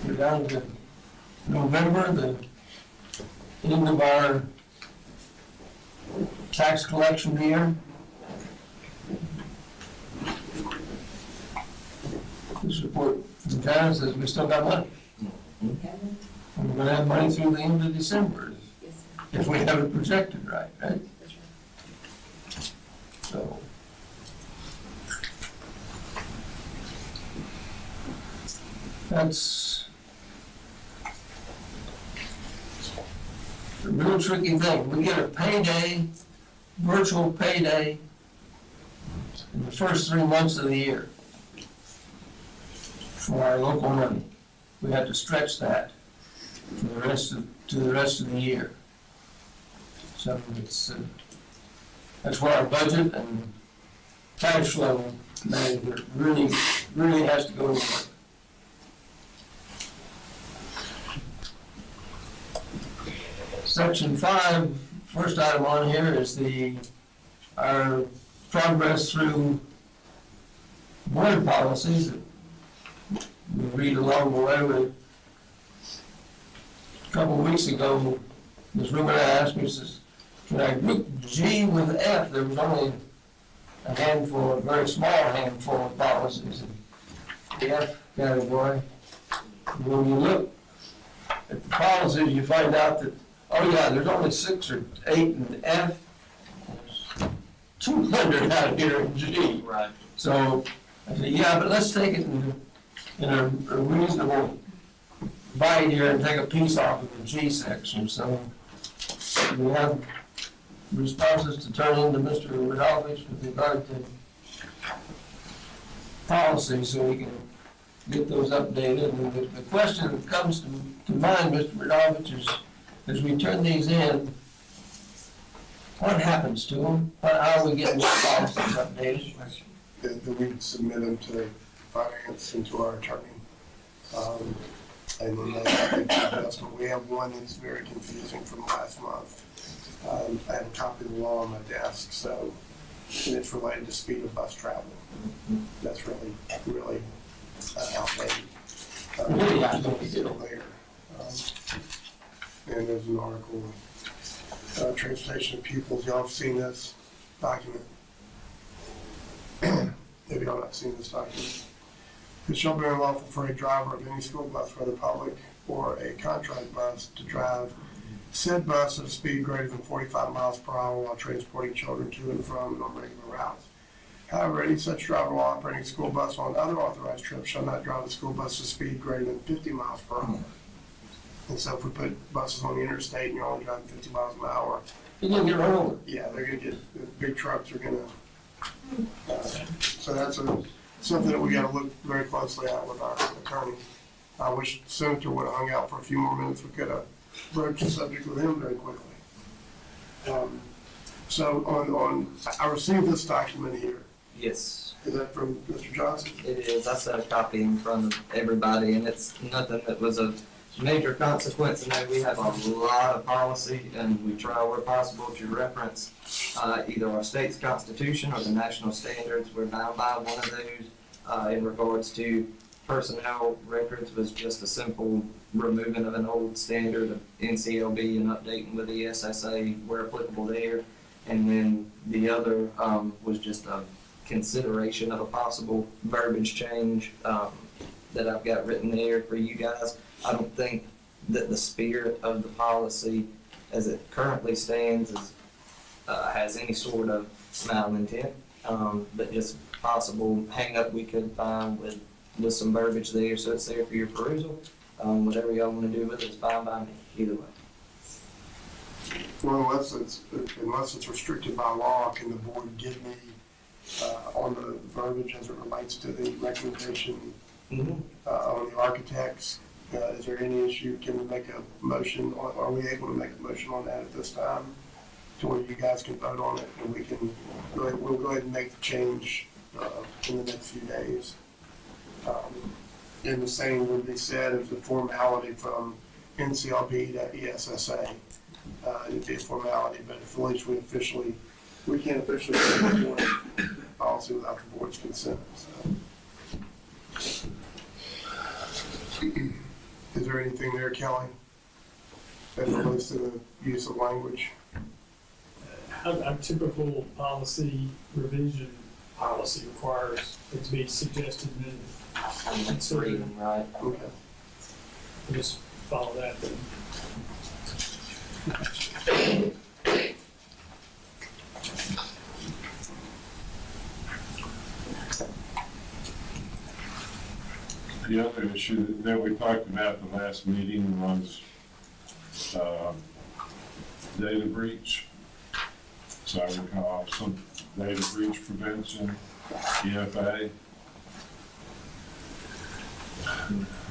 Speaker 1: We're down to November, the end of our tax collection year. This report from John says we still got money. We're gonna have money through the end of December, if we have it projected right? So. That's a real tricky thing. We get a payday, virtual payday, in the first 3 months of the year for our local money. We have to stretch that for the rest of the year. So it's, that's where our budget and cash flow management really has to go to work. Section 5, first item on here is our progress through board policies that we read along the way with. A couple of weeks ago, Ms. Rubin asked me, says, can I group G with F? There was only a very small handful of policies in the F category. When you look at the policies, you find out that, oh yeah, there's only 6 or 8 in F. There's 200 out here in G.
Speaker 10: Right.
Speaker 1: So I said, yeah, but let's take it in a reasonable bite here and take a piece off of the G section. So we have responses to turn into Mr. Rodolphus with regard to policy, so we can get those updated. And the question that comes to mind, Mr. Radovich, is as we turn these in, what happens to them? How are we getting those policies updated?
Speaker 3: That we submit them to finance and to our attorney. And then they have the adjustment. We have one that's very confusing from last month. I have a copy of the law on my desk, so, and it's related to speed of bus travel. That's really outdated.
Speaker 1: Really
Speaker 3: It's still there. And there's an article, transportation of pupils. Y'all have seen this document? Have y'all not seen this document? It shall be unlawful for a driver of any school bus, whether public or a contract bus, to drive said bus at a speed greater than 45 miles per hour while transporting children to and from and on regular routes. However, any such driver while operating a school bus on other authorized trips shall not drive the school bus at a speed greater than 50 miles per hour. And so if we put buses on the interstate and you're only driving 50 miles an hour,
Speaker 1: You're gonna get run over.
Speaker 3: yeah, they're gonna get, the big trucks are gonna, so that's something that we gotta look very closely at with our attorney. I wish the senator would've hung out for a few more minutes. We could've broached the subject with him very quickly. So I received this document here.
Speaker 10: Yes,
Speaker 3: Is that from Mr. Johnson?
Speaker 10: it is. I set a copy in front of everybody, and it's nothing that was of major consequence. And we have a lot of policy, and we try where possible to reference either our state's constitution or the national standards. We're bound by one of those. In regards to personnel records, was just a simple removing of an old standard of NCLB and updating with the SSA where applicable there. And then the other was just a consideration of a possible verbiage change that I've got written there for you guys. I don't think that the spirit of the policy as it currently stands has any sort of malintent, but just possible hang up we could find with some verbiage there, so it's there for your perusal. Whatever y'all want to do with it is fine by me, either way.
Speaker 3: Well, unless it's restricted by law, can the board give me on the verbiage as it relates to the recommendation on the architects? Is there any issue? Can we make a motion? Are we able to make a motion on that at this time to where you guys can vote on it and we can we'll go ahead and make the change in the next few days? And the same would be said as the formality from NCLB to ESSA. It'd be a formality, but at least we can't officially support policy without the board's consent. So. Is there anything there, Kelly, that relates to the use of language?
Speaker 5: Our typical policy revision policy requires it to be suggested and then considered.
Speaker 10: Reading, right?
Speaker 3: Okay.
Speaker 5: We'll just follow that then.
Speaker 2: The other issue that we talked about at the last meeting was data breach. So I recall some data breach prevention, EFA.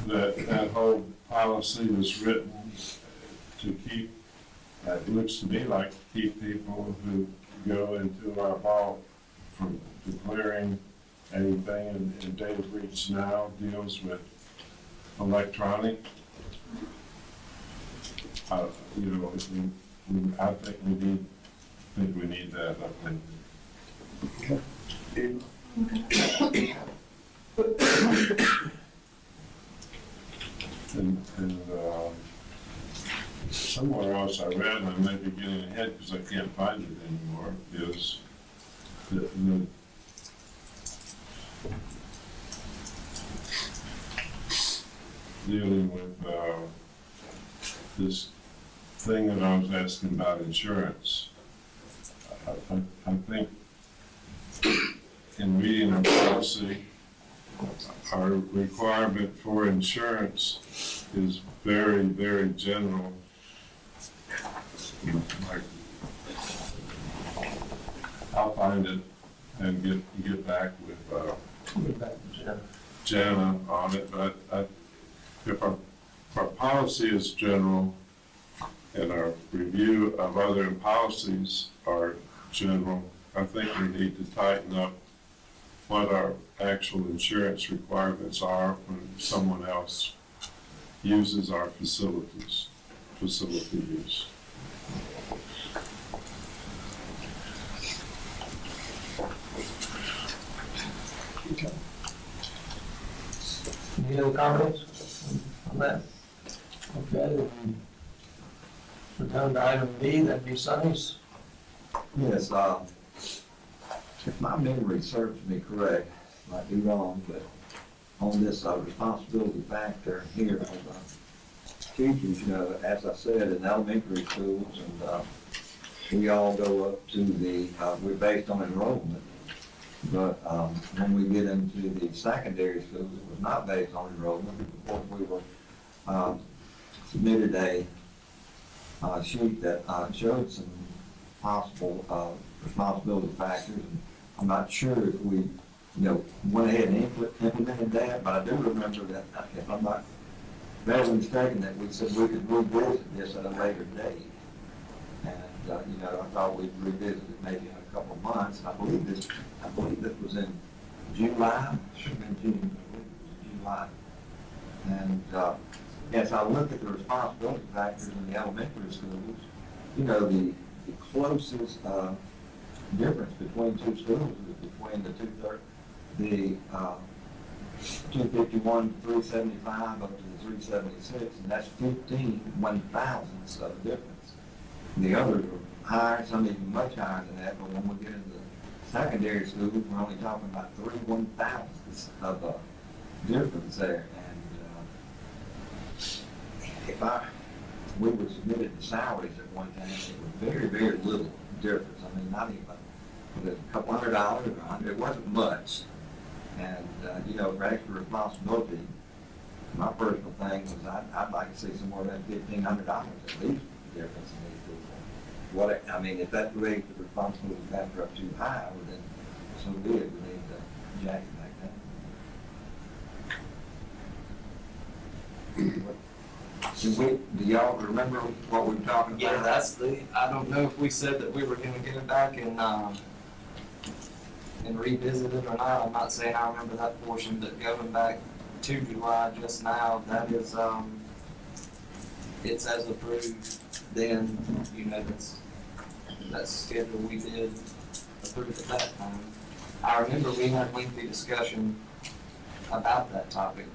Speaker 2: That whole policy was written to keep, it looks to me like to keep people who go into our vault from declaring anything, and data breach now deals with electronic. I think we need that. And somewhere else I read, and I may be getting ahead because I can't find it anymore, is the dealing with this thing that I was asking about insurance. I think in reading our policy, our requirement for insurance is very, very general. Like, I'll find it and get back with Jana on it, but if our policy is general and our review of other policies are general, I think we need to tighten up what our actual insurance requirements are when someone else uses our facility use.
Speaker 3: Okay.
Speaker 1: Any other comments on that? Okay, then we're down to item B, that'd be Sonny's.
Speaker 9: Yes, if my memory serves me correct, might be wrong, but on this responsibility factor here of teachers, you know, as I said, in elementary schools, and we all go up to we're based on enrollment. But when we get into the secondary schools, it was not based on enrollment. Of course, we were submitted a sheet that showed some possible responsibility factors. And I'm not sure if we, went ahead and implemented that, but I do remember that, if I'm not badly mistaken, that we said we could revisit this at a later date. And, I thought we'd revisit it maybe in a couple of months. I believe this was in July, should have been June, but I believe it was July. And, as I look at the responsibility factors in the elementary schools, the closest difference between two schools is between the 251, 375 up to the 376, and that's 1/1000ths of a difference. The others are higher, some even much higher than that, but when we get into secondary schools, we're only talking about 3/1000ths of a difference there. And if we were submitted to salaries at one time, it was very, very little difference. I mean, not even a couple $100 or $100, it wasn't much. And, for extra responsibility, my personal thing was I'd like to see somewhere around $1,500 at least difference in these people. If that raised the responsibility factor up too high, well, then so be it. We need to jack it back down. Do y'all remember what we were talking about?
Speaker 10: Yeah, I don't know if we said that we were gonna get it back and revisit it or not. I'm not saying I remember that portion, but going back to July just now, that is, it's as approved then, that's schedule we did approve at that time. I remember we had a lengthy discussion about that topic.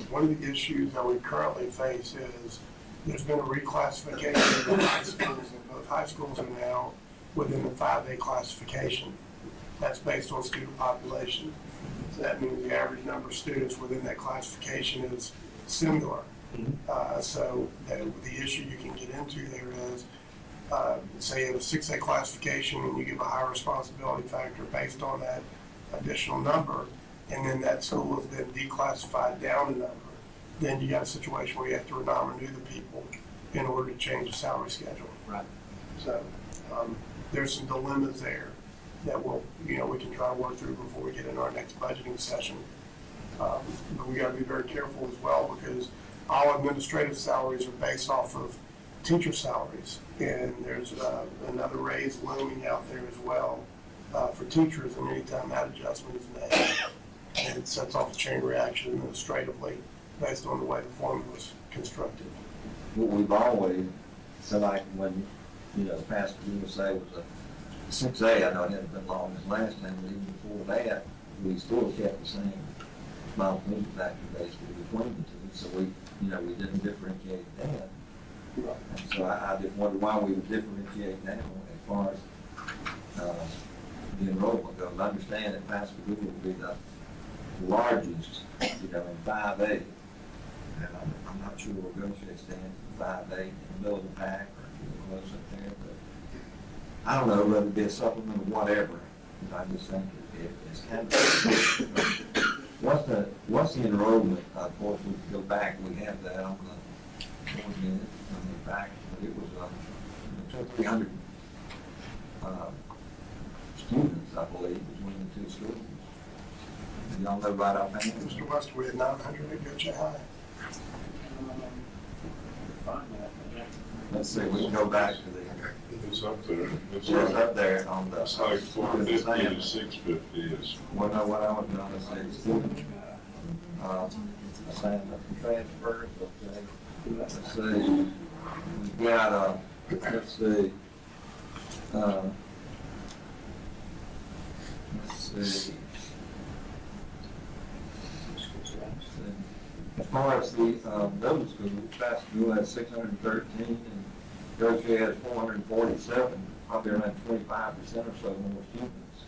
Speaker 3: One of the issues that we currently face is there's been a reclassification of high schools, and both high schools are now within the 5A classification. That's based on student population. So that means the average number of students within that classification is similar. So the issue you can get into there is, say you have a 6A classification and you give a higher responsibility factor based on that additional number, and then that school has been declassified down a number, then you got a situation where you have to non-renew the people in order to change the salary schedule.
Speaker 10: Right.
Speaker 3: So there's some dilemmas there that we can try to work through before we get into our next budgeting session. But we got to be very careful as well, because all administrative salaries are based off of teacher salaries, and there's another raise looming out there as well for teachers, and anytime that adjustment is made, and it sets off a chain reaction administratively based on the way the formula was constructed.
Speaker 9: What we've always, so like when, Pascagoula-Gautier was a 6A, I know it hadn't been long as last time, but even before that, we still kept the same responsibility factor basically between the two, so we didn't differentiate that. And so I just wonder why we would differentiate now as far as the enrollment goes. I understand that Pascagoula would be the largest, in 5A. And I'm not sure where Gautier stands in 5A in the middle of the pack or close up there, but I don't know whether it be a supplement or whatever. I just think it's kind of, what's the enrollment? Of course, we can go back, we have that on the minute, back, but it was 200-300 students, I believe, between the two schools. y'all know right offhand?
Speaker 3: Mr. West, we had 900 at Gautier High.
Speaker 8: Find that, yeah.
Speaker 9: Let's see, we can go back to the,
Speaker 2: It's up there.
Speaker 9: it's up there on the.
Speaker 2: It's like 450 to 650 is.
Speaker 9: Well, no, what I was gonna say is, student, saying the transfers, okay, let's see, we've got, let's see, as far as the, middle school, Pascagoula has 613, and Gautier has 447, probably around 25% or so more students.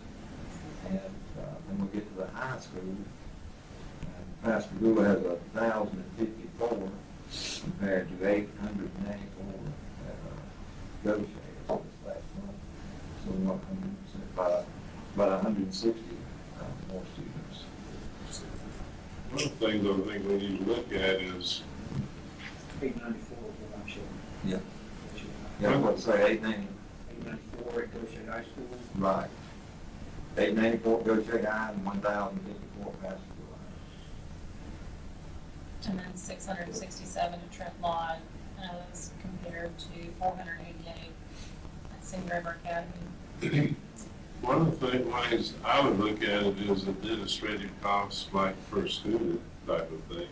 Speaker 9: And, then we'll get to the high school, and Pascagoula has 1,054 compared to 894 at, Gautier this last month. So, about 160, more students.
Speaker 2: One of the things I think we need to look at is,
Speaker 8: 894 is what I'm showing.
Speaker 9: Yeah. Yeah, let's say 890.
Speaker 8: 894 at Gautier High School.
Speaker 9: Right. 894 Gautier High and 1,054 Pascagoula.
Speaker 12: And then 667 at Trent Lodge, as compared to 488 at Sing River Academy.
Speaker 2: one of the ways I would look at it is administrative costs, like per student type of thing.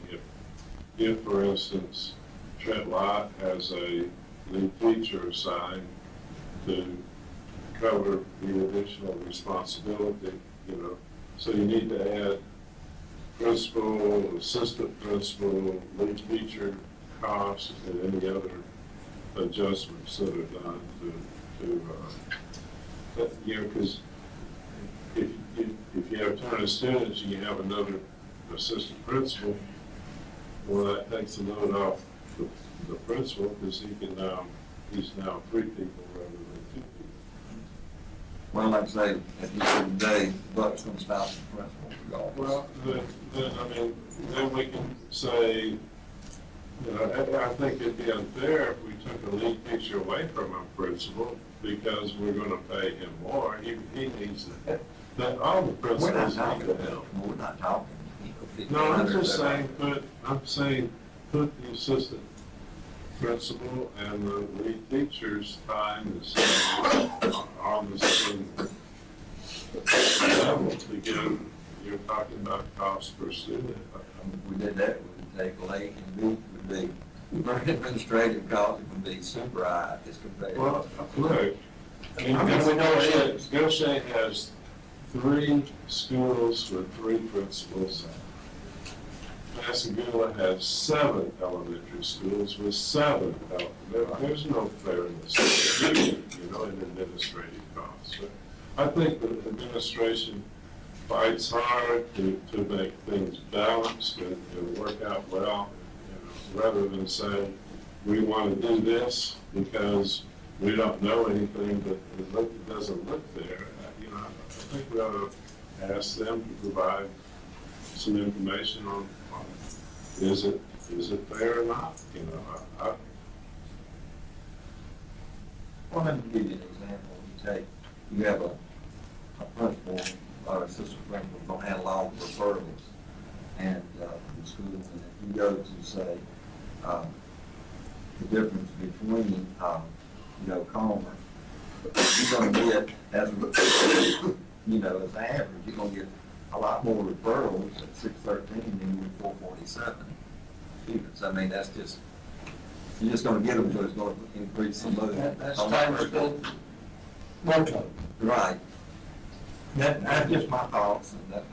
Speaker 2: If for instance, Trent Lott has a new teacher assigned to cover the additional responsibility, so you need to add principal, assistant principal, lead teacher costs, and any other adjustments that are done because if you have 20 students and you have another assistant principal, well, that takes the load off the principal because he's now 3 people rather than 2 people.
Speaker 9: Well, like I say, at the end of the day, the buck's gonna stop the principal regardless.
Speaker 2: Well, then we can say, I think it'd be unfair if we took a lead teacher away from our principal because we're gonna pay him more. He needs that all the
Speaker 9: We're not
Speaker 2: principals
Speaker 9: talking
Speaker 2: need to
Speaker 9: about,
Speaker 2: help.
Speaker 9: we're not talking.
Speaker 2: No, I'm just saying, put the assistant principal and the lead teacher's time is on the same level. Again, you're talking about cost per student.
Speaker 9: We did that, we would take Lake and Beach would be, administrative costs would be super high as compared.
Speaker 2: Well, look, we know Gautier has 3 schools with 3 principals. Pascagoula has 7 elementary schools with 7. There's no fairness, in administrative costs. I think the administration fights hard to make things balanced and work out well, rather than saying, we want to do this because we don't know anything that doesn't look fair. I think we ought to ask them to provide some information on is it fair or not?
Speaker 9: Well, let me give you an example. You have a principal or assistant principal gonna handle all the referrals and, from school, and if you go to say, the difference between, Comer, you're gonna get, as an average, you're gonna get a lot more referrals at 613 than you would 447 students. I mean, that's just, you're just gonna get them, so it's gonna increase the load.
Speaker 1: That's time spent workload.
Speaker 9: Right. That's just my thoughts, and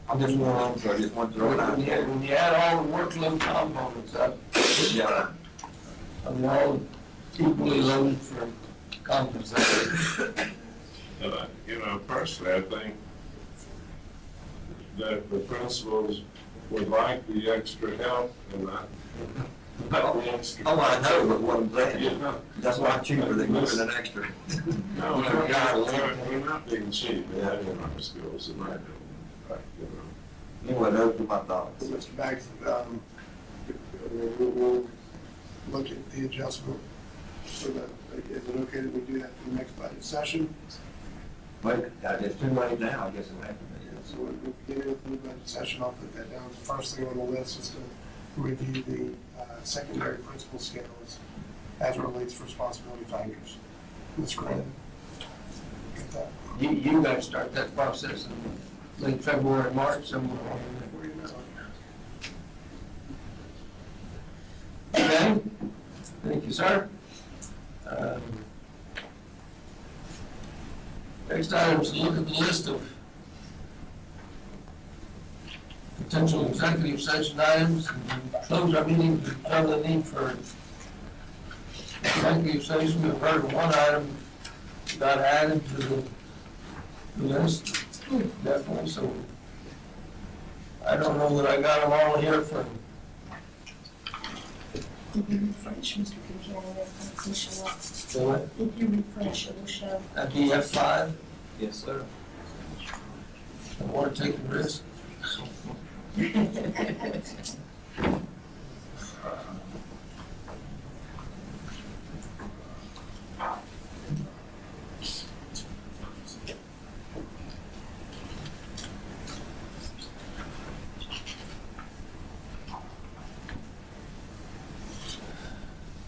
Speaker 9: I'm just one, so I just want to throw it out there.
Speaker 1: When you add all the workload components up,
Speaker 9: Yeah.
Speaker 1: all equally loaded for compensation.
Speaker 2: Personally, I think that the principals would like the extra help and not the extra.
Speaker 9: Oh, I know, but what I'm saying,
Speaker 2: Yeah.
Speaker 9: that's why I'm cheaper than giving an extra.
Speaker 2: No, we're not being cheap in our skills, in my opinion.
Speaker 9: Anyway, those are my thoughts.
Speaker 3: Mr. Banks, we'll look at the adjustment so that, is it okay that we do that for the next budget session?
Speaker 9: Wait, it's too late now, I guess it'll have to be.
Speaker 3: So we'll begin with the new budget session. I'll put that down. The first thing on the list is to review the secondary principal scales as it relates to responsibility finders. Ms. Graham? Get that?
Speaker 1: You guys start that process in late February, March, somewhere.
Speaker 3: Before you know it.
Speaker 1: Okay, thank you, sir. Next item is to look at the list of potential executive session items and close our meeting to determine the need for executive session. We've heard of one item got added to the list, definitely, so I don't know that I got them all here for.
Speaker 4: If you refresh, Mr. Buchanan, it will show up.
Speaker 1: So what?
Speaker 4: If you refresh, it will show.
Speaker 1: That'd be F5.
Speaker 10: Yes, sir.
Speaker 1: I want to take the risk.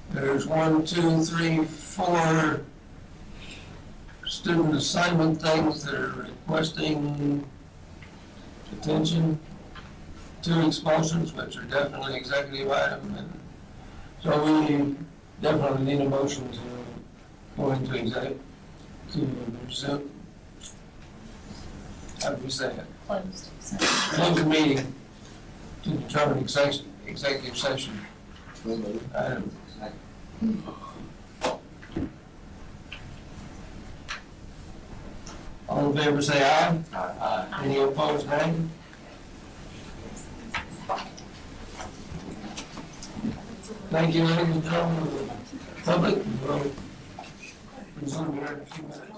Speaker 1: There's 1, 2, 3, 4 student assignment things that are requesting attention. 2 expulsions, which are definitely executive item, and so we definitely need a motion to go into to resume. How do we say it?
Speaker 12: Closed. So,
Speaker 1: Close the meeting to determine executive session. Item. All in favor, say aye. Aye. Any opposed, nay? Thank you, ladies and gentlemen, of the public. We'll resume here in a few minutes.